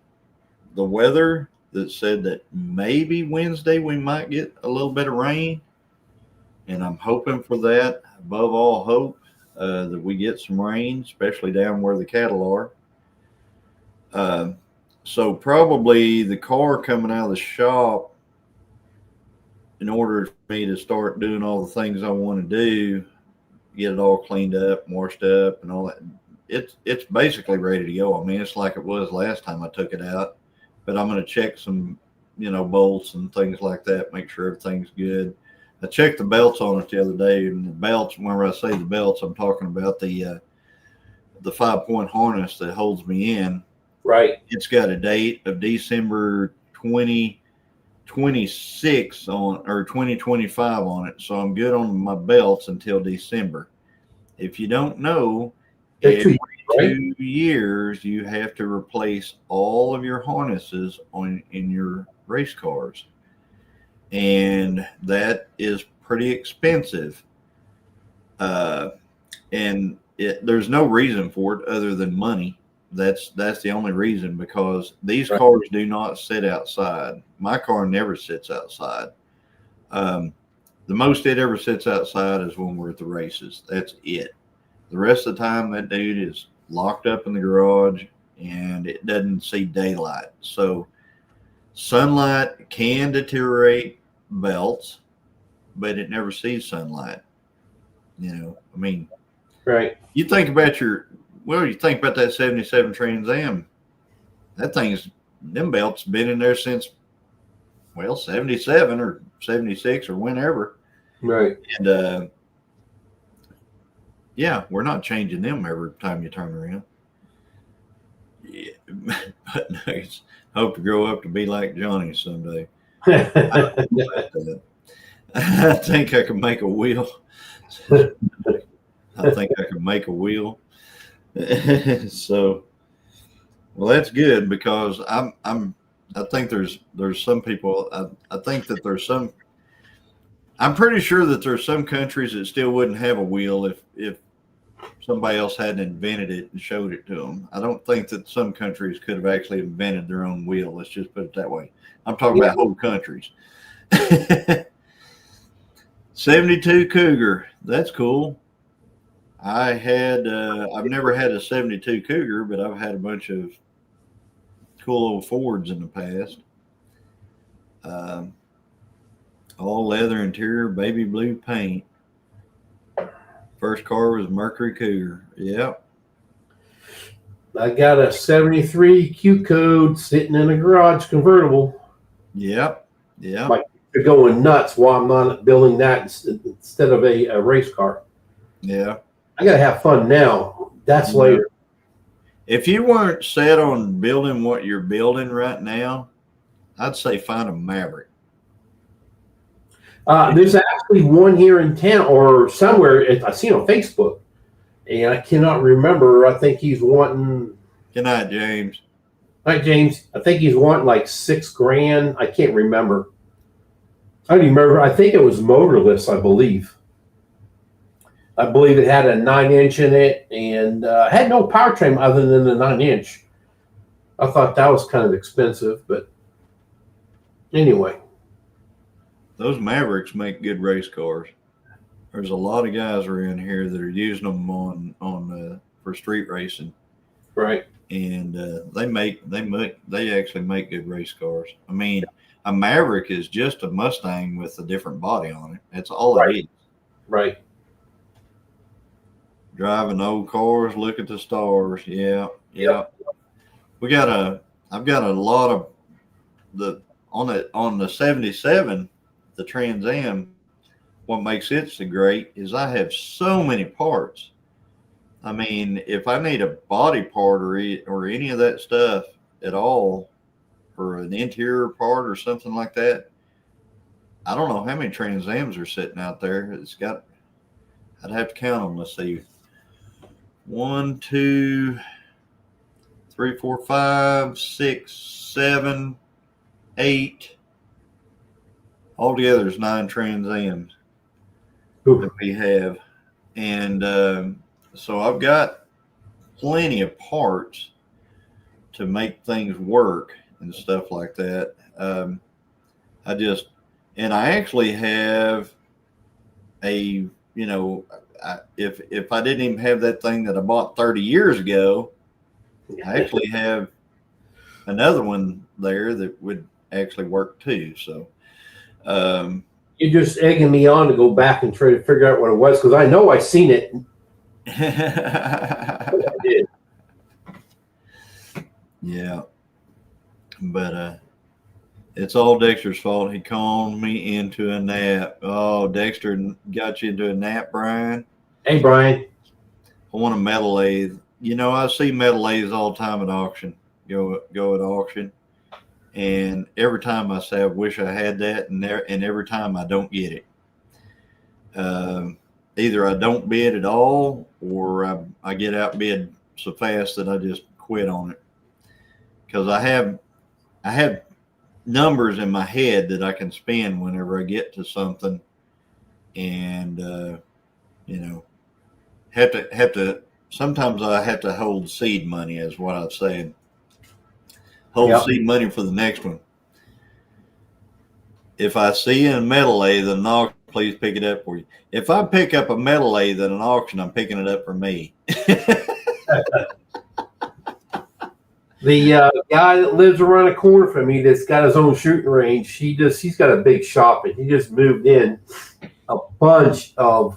the weather that said that maybe Wednesday we might get a little bit of rain, and I'm hoping for that above all hope, that we get some rain, especially down where the cattle are. So probably the car coming out of the shop, in order for me to start doing all the things I want to do, get it all cleaned up, washed up, and all that. It's basically ready to go. I mean, it's like it was last time I took it out, but I'm going to check some, bolts and things like that, make sure everything's good. I checked the belts on it the other day, and the belts, whenever I say the belts, I'm talking about the 5-point harness that holds me in. Right. It's got a date of December 2026 or 2025 on it. So I'm good on my belts until December. If you don't know, every 2 years you have to replace all of your harnesses in your race cars, and that is pretty expensive. And there's no reason for it other than money. That's the only reason, because these cars do not sit outside. My car never sits outside. The most it ever sits outside is when we're at the races. That's it. The rest of the time, that dude is locked up in the garage, and it doesn't see daylight. So sunlight can deteriorate belts, but it never sees sunlight. I mean, right. You think about that 77 Trans Am. Them belts been in there since, 77 or 76 or whenever. Right. And yeah, we're not changing them every time you turn around. Yeah, but nuggets. Hope to grow up to be like Johnny someday. I think I can make a wheel. So, well, that's good, because I think there's some people. I think that there's some. I'm pretty sure that there's some countries that still wouldn't have a wheel if somebody else hadn't invented it and showed it to them. I don't think that some countries could have actually invented their own wheel. Let's just put it that way. I'm talking about whole countries. 72 Cougar. That's cool. I've never had a 72 Cougar, but I've had a bunch of cool old Fords in the past. All leather interior, baby blue paint. First car was Mercury Cougar. Yep. I got a 73 Q code sitting in a garage convertible. Yep. Yep. Like, they're going nuts while I'm not building that instead of a race car. Yeah. I got to have fun now. That's later. If you weren't set on building what you're building right now, I'd say find a Maverick. There's actually one here in town or somewhere. I've seen on Facebook. And I cannot remember. I think he's wanting. Good night, James. Hi, James. I think he's wanting like $6,000. I can't remember. I don't even remember. I think it was motorless, I believe. I believe it had a 9-inch in it and had no powertrain other than the 9-inch. I thought that was kind of expensive, but anyway. Those Mavericks make good race cars. There's a lot of guys around here that are using them on for street racing. Right. And they actually make good race cars. I mean, a Maverick is just a Mustang with a different body on it. That's all it is. Right. Driving old cars, look at the stars. Yeah. Yep. I've got a lot of on the 77, the Trans Am. What makes it so great is I have so many parts. I mean, if I need a body part or any of that stuff at all, or an interior part or something like that, I don't know how many Trans Ams are sitting out there. I'd have to count them. Let's see. 1, 2, 3, 4, 5, 6, 7, 8. Altogether, there's 9 Trans Ams that we have. And so I've got plenty of parts to make things work and stuff like that. I actually have if I didn't even have that thing that I bought 30 years ago, I actually have another one there that would actually work too. So, you're just egging me on to go back and try to figure out what it was because I know I seen it. I did. Yeah, but it's all Dexter's fault. He called me into a nap. Oh, Dexter got you into a nap, Brian? Hey, Brian. I want a metal lathe. I see metal lathes all the time at auction. Go at auction. And every time I say I wish I had that, and every time I don't get it. Either I don't bid at all, or I get outbid so fast that I just quit on it. Because I have numbers in my head that I can spend whenever I get to something, and have to. Sometimes I have to hold seed money, is what I've said. Hold seed money for the next one. If I see a metal lathe at an auction, please pick it up for you. If I pick up a metal lathe at an auction, I'm picking it up for me. The guy that lives around the corner from me that's got his own shooting range, he's got a big shop and he just moved in a bunch of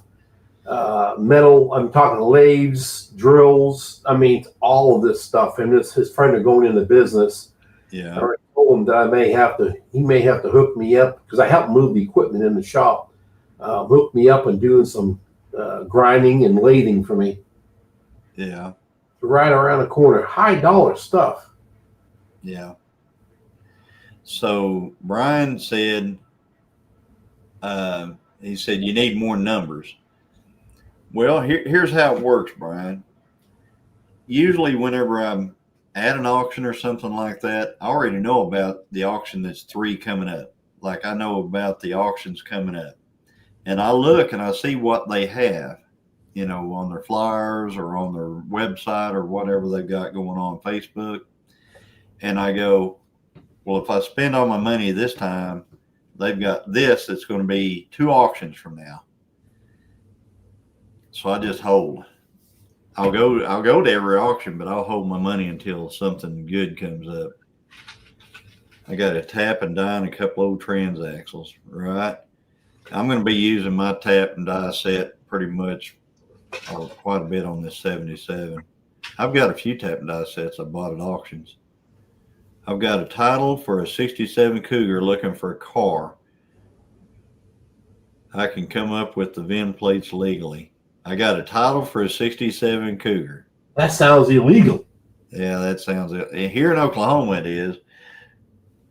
metal. I'm talking lathes, drills. I mean, all of this stuff. And his friend are going into business. Yeah. I already told him that he may have to hook me up because I help move the equipment in the shop. Hook me up and doing some grinding and lathing for me. Yeah. Right around the corner, high dollar stuff. Yeah. So Brian said, he said, you need more numbers. Well, here's how it works, Brian. Usually whenever I'm at an auction or something like that, I already know about the auction that's 3 coming up. Like I know about the auctions coming up. And I look and I see what they have, on their flyers or on their website or whatever they've got going on Facebook. And I go, well, if I spend all my money this time, they've got this that's going to be 2 auctions from now. So I just hold. I'll go to every auction, but I'll hold my money until something good comes up. I got a tap and die and a couple old transaxles, right? I'm going to be using my tap and die set pretty much quite a bit on this 77. I've got a few tap and die sets I bought at auctions. I've got a title for a 67 Cougar looking for a car. I can come up with the VIN plates legally. I got a title for a 67 Cougar. That sounds illegal. Yeah, that sounds here in Oklahoma it is.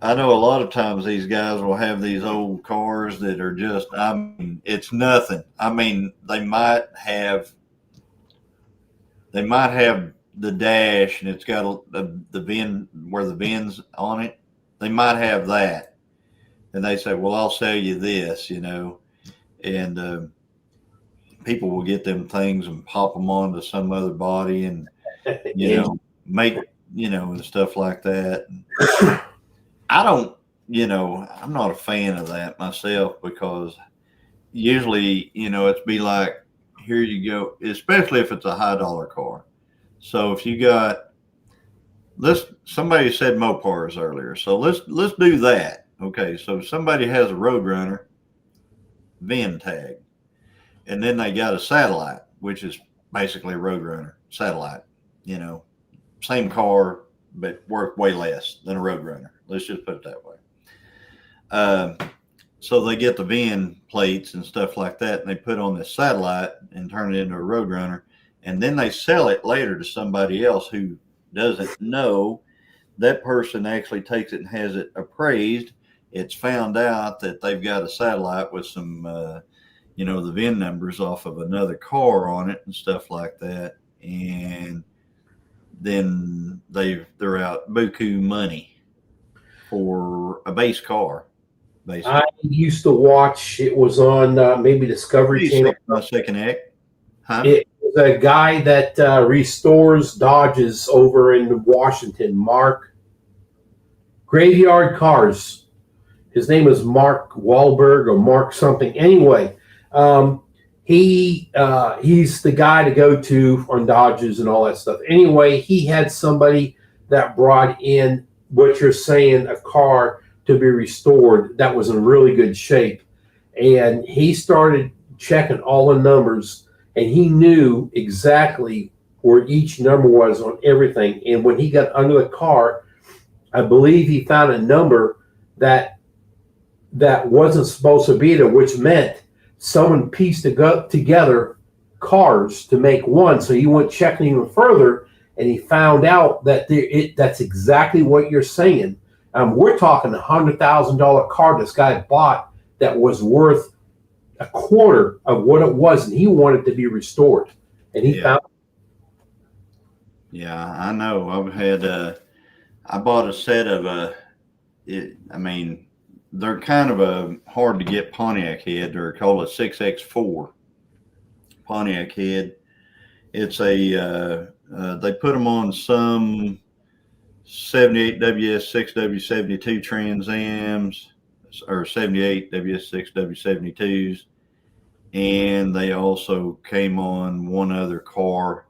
I know a lot of times these guys will have these old cars that are just, it's nothing. I mean, they might have they might have the dash and it's got the VIN where the VIN's on it. They might have that. And they say, well, I'll sell you this, and people will get them things and pop them onto some other body and, make, and stuff like that. I don't, I'm not a fan of that myself because usually, it's be like, here you go, especially if it's a high dollar car. So if you got, somebody said Mopars earlier. So let's do that. Okay. So somebody has a Roadrunner VIN tag, and then they got a satellite, which is basically a Roadrunner satellite, same car, but worth way less than a Roadrunner. Let's just put it that way. So they get the VIN plates and stuff like that, and they put on this satellite and turn it into a Roadrunner, and then they sell it later to somebody else who doesn't know. That person actually takes it and has it appraised. It's found out that they've got a satellite with some, the VIN numbers off of another car on it and stuff like that, and then they're out buku money for a base car. Basically. I used to watch. It was on maybe Discovery Channel. My second act. Huh? It was a guy that restores Dodges over in Washington. Mark Graveyard Cars. His name is Mark Wahlberg or Mark something. Anyway, he's the guy to go to on Dodges and all that stuff. Anyway, he had somebody that brought in what you're saying, a car to be restored that was in really good shape. And he started checking all the numbers, and he knew exactly where each number was on everything. And when he got under the car, I believe he found a number that wasn't supposed to be there, which meant someone pieced together cars to make one. So he went checking even further, and he found out that that's exactly what you're saying. We're talking $100,000 car this guy bought that was worth a quarter of what it was, and he wanted to be restored. And he found. Yeah, I know. I bought a set of they're kind of a hard to get Pontiac head. They're called a 6X4 Pontiac head. It's they put them on some 78 WS6 W72 Trans Ams or 78 WS6 W72s, and they also came on one other car.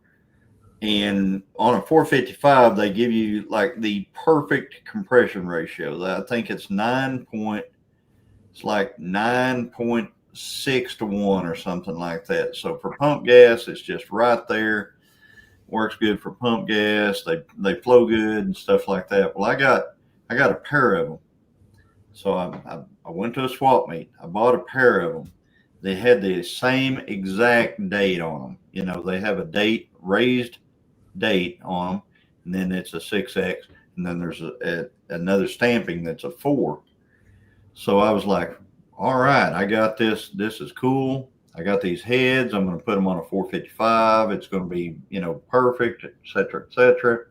And on a 455, they give you like the perfect compression ratio. I think it's 9.6 to 1 or something like that. So for pump gas, it's just right there. Works good for pump gas. They flow good and stuff like that. Well, I got a pair of them. So I went to a swap meet. I bought a pair of them. They had the same exact date on them. They have a raised date on them, and then it's a 6X, and then there's another stamping that's a 4. So I was like, all right, I got this. This is cool. I got these heads. I'm going to put them on a 455. It's going to be, perfect, et cetera, et cetera.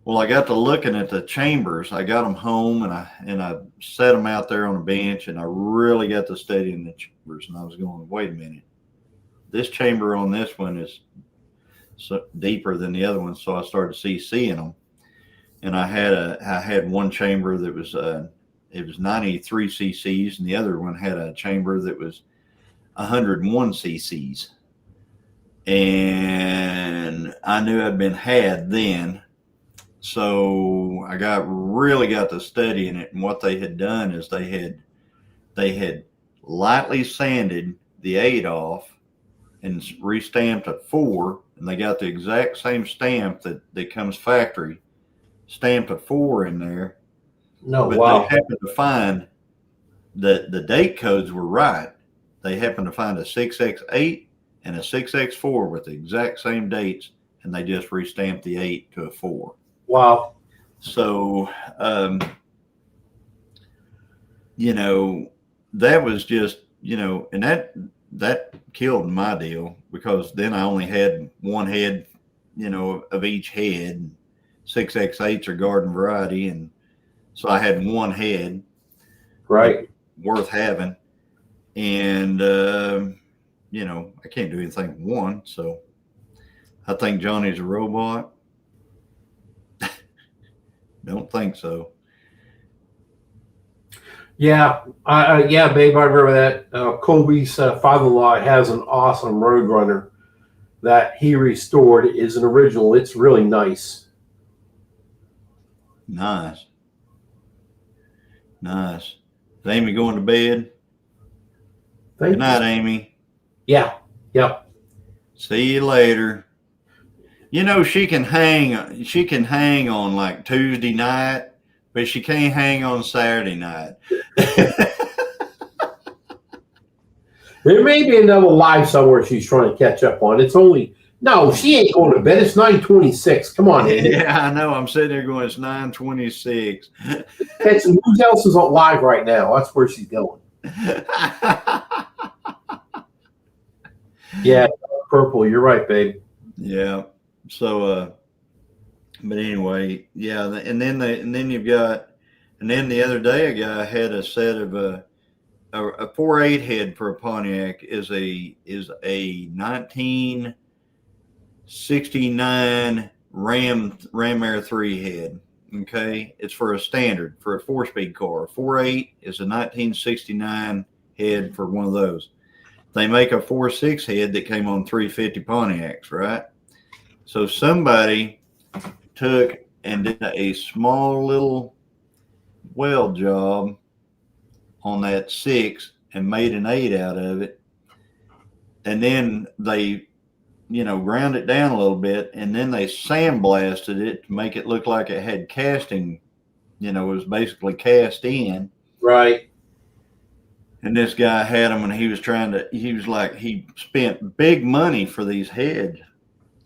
Well, I got to looking at the chambers. I got them home, and I set them out there on a bench, and I really got to studying the chambers. And I was going, wait a minute, this chamber on this one is so deeper than the other one. So I started seeing them, and I had one chamber that was it was 93 cc's, and the other one had a chamber that was 101 cc's. And I knew I'd been had then. So I really got to studying it. And what they had done is they had lightly sanded the 8 off and restamped a 4. And they got the exact same stamp that comes factory, stamped a 4 in there. No, but wow. They happened to find the date codes were right. They happened to find a 6X8 and a 6X4 with the exact same dates, and they just restamped the 8 to a 4. Wow. So, that was just, and that killed my deal, because then I only had one head of each head. 6X8s are garden variety, and so I had one head, Right. worth having, and I can't do anything with one. So I think Johnny's a robot. Don't think so. Yeah, yeah, babe, I remember that. Colby's father-in-law has an awesome Roadrunner that he restored. It is an original. It's really nice. Nice. Is Amy going to bed? Good night, Amy. Yeah. Yep. See you later. She can hang. She can hang on like Tuesday night, but she can't hang on Saturday night. There may be another live somewhere she's trying to catch up on. No, she ain't going to bed. It's 9:26. Come on, Amy. Yeah, I know. I'm sitting there going, it's 9:26. Who else is on live right now? That's where she's going. Yeah, purple. You're right, babe. Yeah. So, but anyway, yeah. And then the other day, a guy had a set of a 4.8 head for a Pontiac is a 1969 Ram Air 3 head. Okay, it's for a 4-speed car. 4.8 is a 1969 head for one of those. They make a 4.6 head that came on 350 Pontiacs, right? So somebody took and did a small little weld job on that 6 and made an 8 out of it. And then they, ground it down a little bit, and then they sandblasted it to make it look like it had casting, it was basically cast in. Right. And this guy had them, and he spent big money for these heads.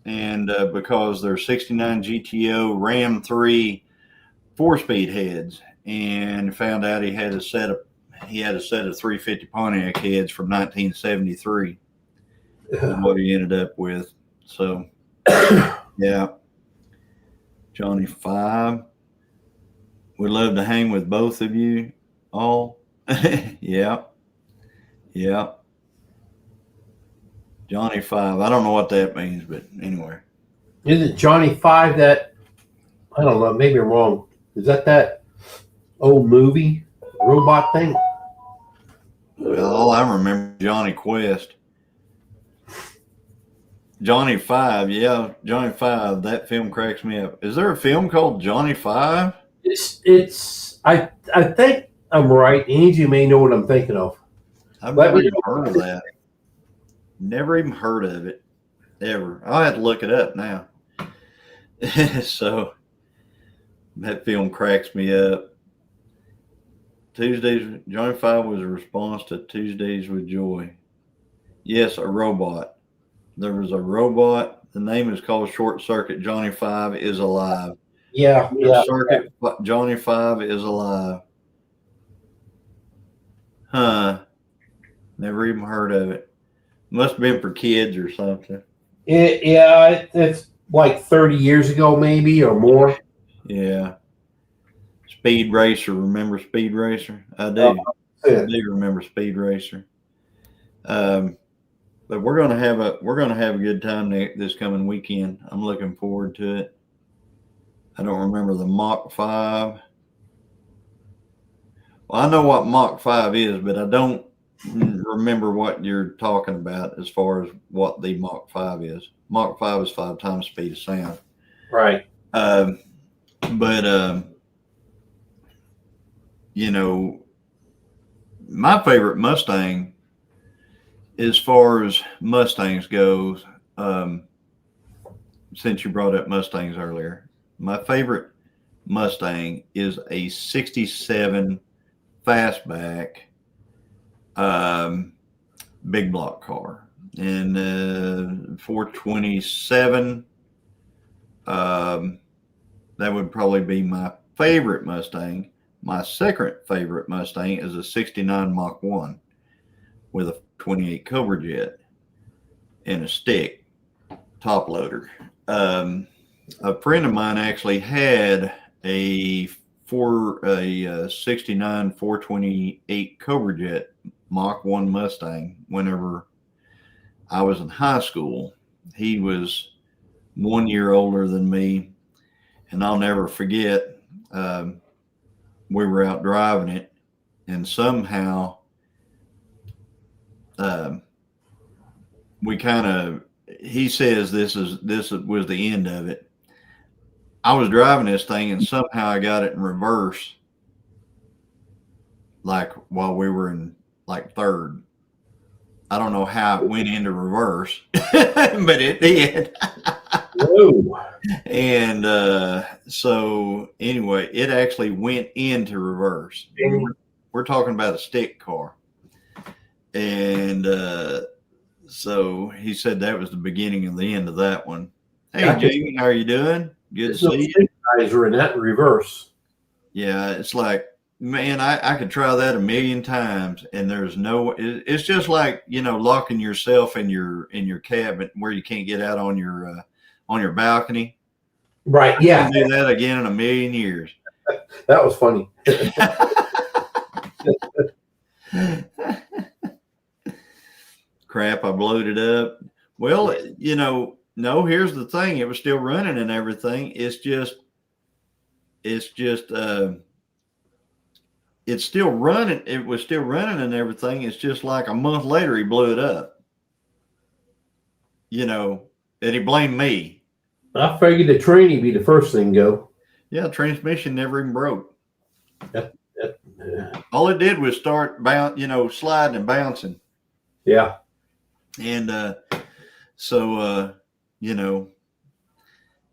And because they're 69 GTO Ram 3 4-speed heads, and found out he had a set of 350 Pontiac heads from 1973. What he ended up with. So, yeah. Johnny 5. Would love to hang with both of you all. Yeah. Johnny 5. I don't know what that means, but anyway. Isn't Johnny 5 that, I don't know, maybe I'm wrong. Is that old movie robot thing? Well, I remember Johnny Quest. Johnny 5, yeah, Johnny 5. That film cracks me up. Is there a film called Johnny 5? I think I'm right. Angie may know what I'm thinking of. I've never even heard of that. Never even heard of it, ever. I'll have to look it up now. So that film cracks me up. Tuesdays, Johnny 5 was a response to Tuesdays with Joy. Yes, a robot. There was a robot. The name is called Short Circuit. Johnny 5 is alive. Yeah. Circuit. Johnny 5 is alive. Huh. Never even heard of it. Must have been for kids or something. It's like 30 years ago, maybe, or more. Yeah. Speed Racer. Remember Speed Racer? I do. I do remember Speed Racer. But we're gonna have a good time this coming weekend. I'm looking forward to it. I don't remember the Mach 5. Well, I know what Mach 5 is, but I don't remember what you're talking about as far as what the Mach 5 is. Mach 5 is 5 times speed of sound. Right. My favorite Mustang, as far as Mustangs goes, since you brought up Mustangs earlier, my favorite Mustang is a 67 fastback big block car. And 427, that would probably be my favorite Mustang. My second favorite Mustang is a 69 Mach 1 with a 28 Cobra jet and a stick top loader. a friend of mine actually had a 69 428 Cobra Jet Mach 1 Mustang whenever I was in high school. He was 1 year older than me, and I'll never forget. We were out driving it, and somehow we kind of. He says this was the end of it. I was driving this thing, and somehow I got it in reverse, like while we were in like third. I don't know how it went into reverse, but it did. Whoa. And so anyway, it actually went into reverse. We're talking about a stick car. And so he said that was the beginning of the end of that one. Hey, Jamie, how are you doing? Good to see you. Guys are in that reverse. Yeah, it's like, man, I could try that a million times, and there's no. It's just like, locking yourself in your cabin where you can't get out on your balcony. Right. Yeah. I do that again in a million years. That was funny. Crap, I blowed it up. Well, no, here's the thing. It was still running and everything. It's still running. It was still running and everything. It's just like a month later, he blew it up. And he blamed me. I figured the training be the first thing go. Yeah, transmission never even broke. All it did was start sliding and bouncing. Yeah. And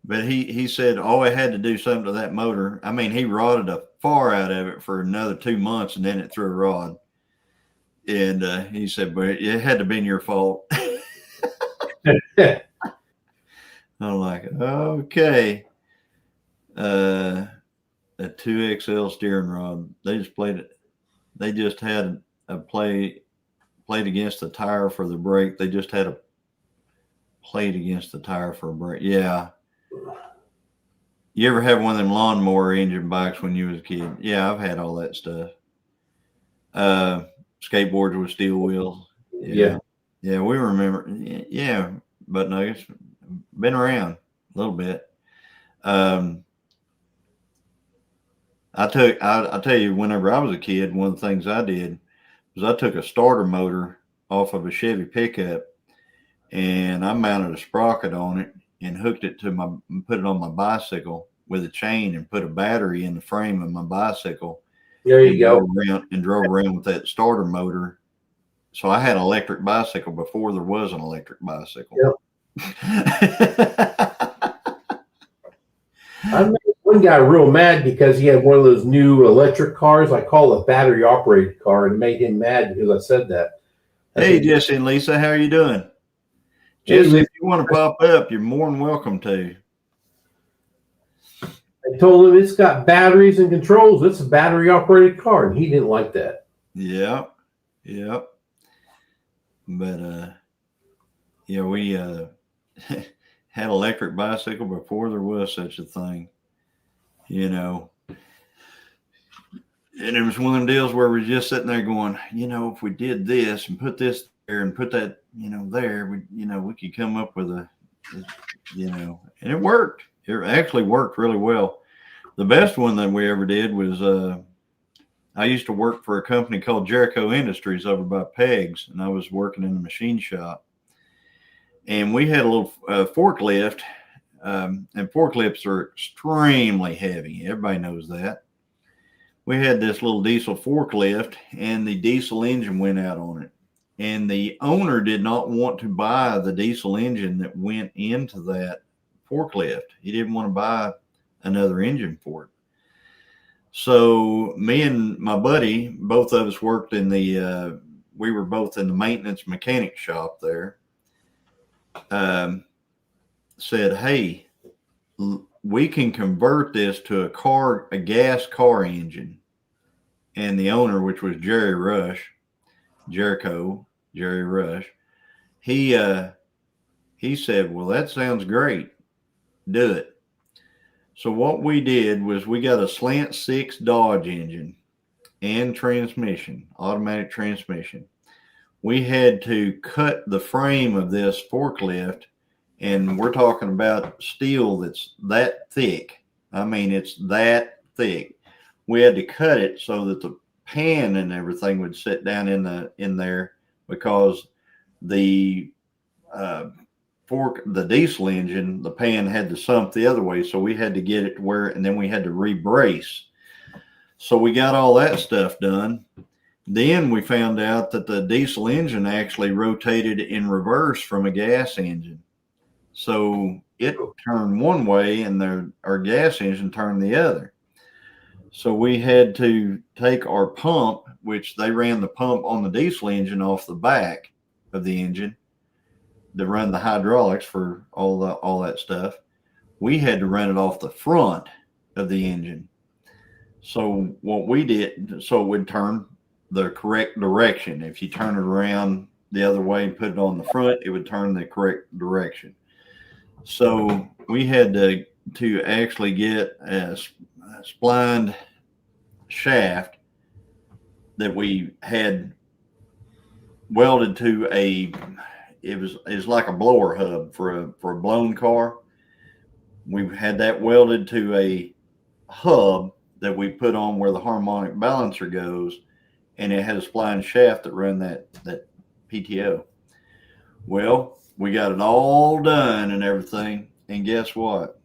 but he said, I had to do something to that motor. I mean, he rodded a far out of it for another 2 months, and then it threw a rod. And he said, but it had to be your fault. I'm like, okay. A 2XL steering rod. They just played it. They just had a played against the tire for the brake. They just had a plate against the tire for a brake. Yeah. You ever have one of them lawnmower engine bikes when you was a kid? Yeah, I've had all that stuff. Skateboards with steel wheels. Yeah. Yeah, we remember. Yeah, butt nuggets. Been around a little bit. I'll tell you, whenever I was a kid, one of the things I did was I took a starter motor off of a Chevy pickup, and I mounted a sprocket on it and hooked it put it on my bicycle with a chain and put a battery in the frame of my bicycle. There you go. Drove around with that starter motor. So I had an electric bicycle before there was an electric bicycle. Yep. I made one guy real mad because he had one of those new electric cars. I call it a battery operated car, and it made him mad because I said that. Hey, Jesse and Lisa, how are you doing? Hey, Jesse, if you want to pop up, you're more than welcome to. I told him it's got batteries and controls. It's a battery operated car, and he didn't like that. Yeah. But we had electric bicycle before there was such a thing, and it was one of them deals where we're just sitting there going, if we did this and put this there and put that, there, we could come up with and it worked. It actually worked really well. The best one that we ever did was, I used to work for a company called Jericho Industries over by Pegs, and I was working in the machine shop. And we had a little forklift, and forklifts are extremely heavy. Everybody knows that. We had this little diesel forklift, and the diesel engine went out on it. And the owner did not want to buy the diesel engine that went into that forklift. He didn't want to buy another engine for it. So me and my buddy, both of us worked in we were both in the maintenance mechanic shop there. Said, hey, we can convert this to a gas car engine. And the owner, which was Jerry Rush, he said, well, that sounds great. do it. So what we did was we got a slant six Dodge engine and transmission, automatic transmission. We had to cut the frame of this forklift, and we're talking about steel that's that thick. I mean, it's that thick. We had to cut it so that the pan and everything would sit down in there, because the the diesel engine, the pan had to sump the other way, so we had to get it to where, and then we had to rebrace. So we got all that stuff done. Then we found out that the diesel engine actually rotated in reverse from a gas engine. So it turned one way and our gas engine turned the other. So we had to take our pump, which they ran the pump on the diesel engine off the back of the engine to run the hydraulics for all that stuff. We had to run it off the front of the engine. So what we did, so it would turn the correct direction. If you turn it around the other way and put it on the front, it would turn the correct direction. So we had to actually get a splined shaft that we had welded to it was like a blower hub for a blown car. We had that welded to a hub that we put on where the harmonic balancer goes, and it had a spline shaft that ran that PTO. Well, we got it all done and everything, and guess what?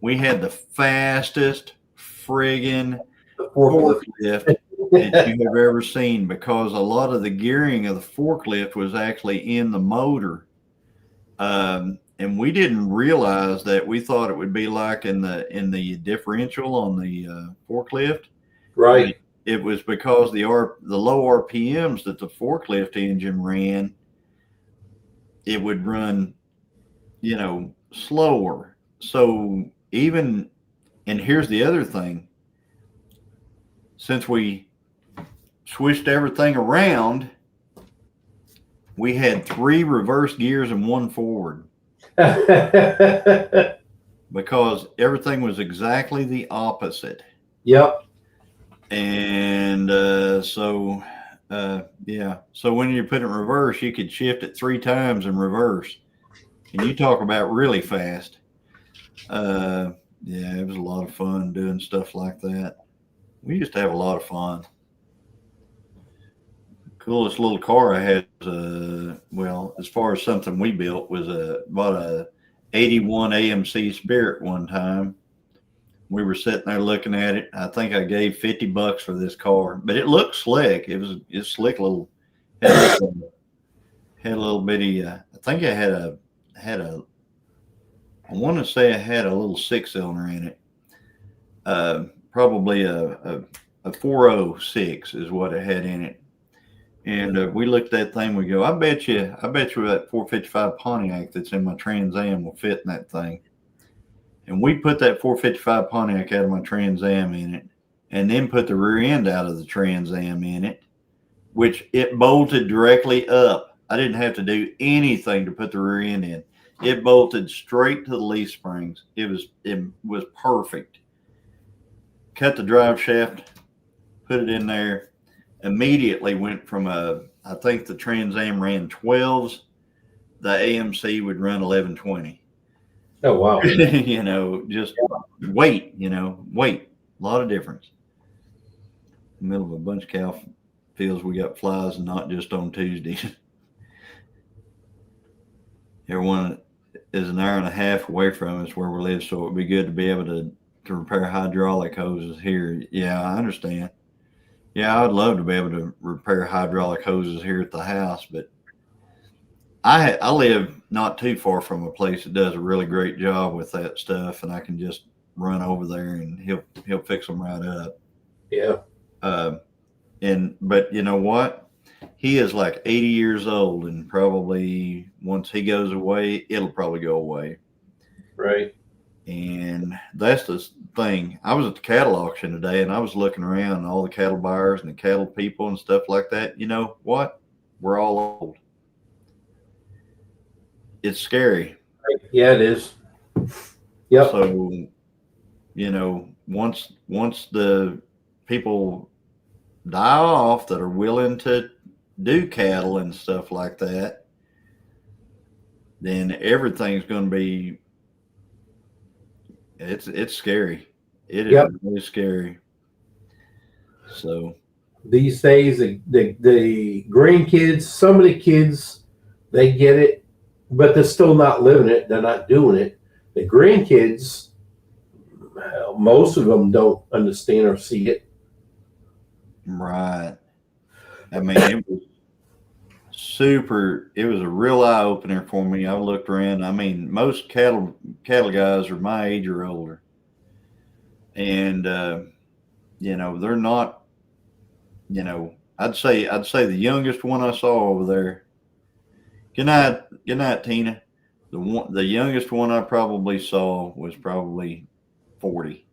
We had the fastest friggin' forklift that you have ever seen, because a lot of the gearing of the forklift was actually in the motor. And we didn't realize that. We thought it would be like in the differential on the forklift. Right. It was because the low RPMs that the forklift engine ran, it would run, slower. So and here's the other thing. Since we switched everything around, we had 3 reverse gears and 1 forward. Because everything was exactly the opposite. Yep. And so when you put it in reverse, you could shift it 3 times in reverse. And you talk about really fast. It was a lot of fun doing stuff like that. We used to have a lot of fun. Coolest little car I had as far as something we built, was bought a 81 AMC Spirit one time. We were sitting there looking at it. I think I gave $50 for this car, but it looked slick. It's slick little, had a little bitty, I think I had a I want to say I had a little 6-cylinder in it. Probably a 406 is what it had in it. And we looked at that thing. We go, I bet you that 455 Pontiac that's in my Trans Am will fit in that thing. And we put that 455 Pontiac out of my Trans Am in it, and then put the rear end out of the Trans Am in it, which it bolted directly up. I didn't have to do anything to put the rear end in. It bolted straight to the leaf springs. It was perfect. Cut the drive shaft, put it in there. Immediately went from I think the Trans Am ran 12s. The AMC would run 1120. Oh, wow. Just weight, a lot of difference. In the middle of a bunch of cow fields, we got flies, and not just on Tuesdays. Everyone is an hour and a half away from us where we live, so it would be good to be able to repair hydraulic hoses here. Yeah, I understand. Yeah, I'd love to be able to repair hydraulic hoses here at the house, but I live not too far from a place that does a really great job with that stuff, and I can just run over there and he'll fix them right up. Yeah. But you know what? He is like 80 years old, and probably once he goes away, it'll probably go away. Right. And that's the thing. I was at the cattle auction today, and I was looking around, and all the cattle buyers and the cattle people and stuff like that. You know what? We're all old. It's scary. Yeah, it is. Yep. So, once the people die off that are willing to do cattle and stuff like that, then everything's going to be, it's scary. It is Yep. really scary. So These days, the grandkids, some of the kids, they get it, but they're still not living it. They're not doing it. The grandkids, most of them don't understand or see it. right. I mean, it was super. It was a real eye opener for me. I looked around. I mean, most cattle guys are my age or older, and they're not. I'd say the youngest one I saw over there. Good night, Tina. The youngest one I probably saw was probably 40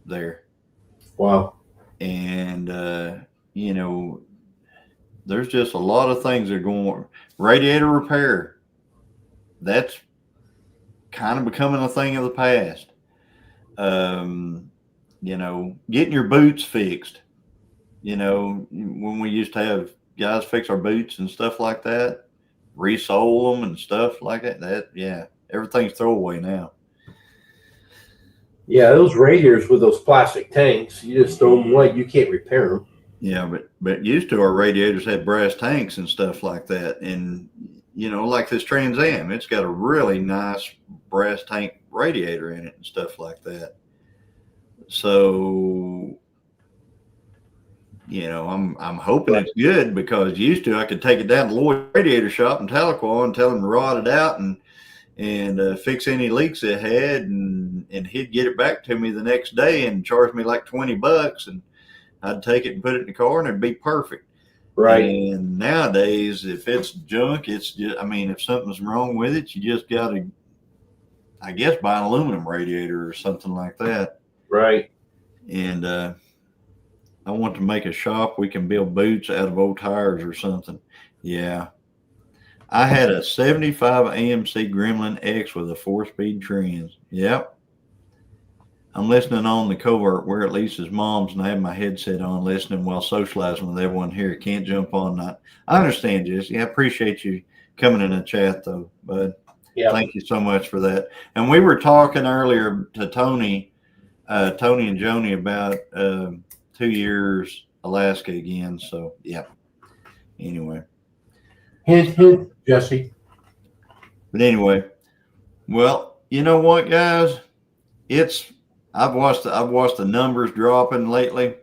there, Wow. and there's just a lot of things that are going on. Radiator repair. That's kind of becoming a thing of the past. Getting your boots fixed. When we used to have guys fix our boots and stuff like that, resole them and stuff like that. Yeah, everything's throwaway now. Yeah, those radiators with those plastic tanks, you just throw them away. You can't repair them. Yeah, but used to our radiators had brass tanks and stuff like that, and like this Trans Am, it's got a really nice brass tank radiator in it and stuff like that. So I'm hoping it's good, because used to I could take it down to Lloyd's radiator shop in Tahlequah and tell him to rot it out and fix any leaks it had, and he'd get it back to me the next day and charge me like $20, and I'd take it and put it in the car and it'd be perfect. Right. And nowadays, if it's junk, it's just, I mean, if something's wrong with it, you just got to, I guess, buy an aluminum radiator or something like that. Right. And I want to make a shop we can build boots out of old tires or something. Yeah. I had a 75 AMC Gremlin X with a 4-speed trans. Yep. I'm listening on the covert where at least his mom's, and I have my headset on listening while socializing with everyone here. Can't jump on that. I understand, Jesse. I appreciate you coming in the chat, though, bud. Yeah. Thank you so much for that. And we were talking earlier to Tony and Joni about 2 years Alaska again. So, yeah. Anyway. Hint, hint, Jesse. But anyway, well, you know what, guys? I've watched the numbers dropping lately,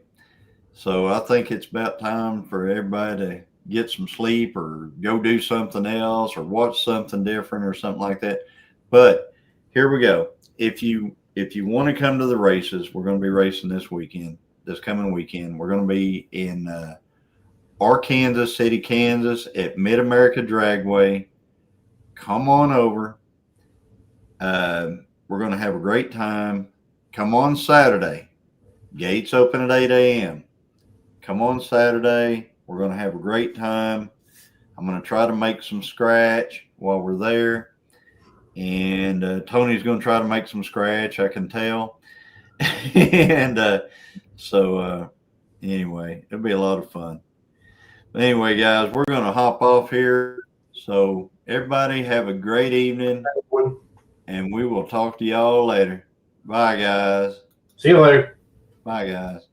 so I think it's about time for everybody to get some sleep or go do something else or watch something different or something like that. But here we go. If you want to come to the races, we're going to be racing this coming weekend. We're going to be in Arkansas City, Kansas at Mid America Dragway. Come on over. We're going to have a great time. Come on Saturday. Gates open at 8 a.m. Come on Saturday. We're going to have a great time. I'm going to try to make some scratch while we're there. And Tony's going to try to make some scratch, I can tell. And so anyway, it'll be a lot of fun. But anyway, guys, we're going to hop off here. So everybody have a great evening. And we will talk to y'all later. Bye, guys. See you later. Bye, guys.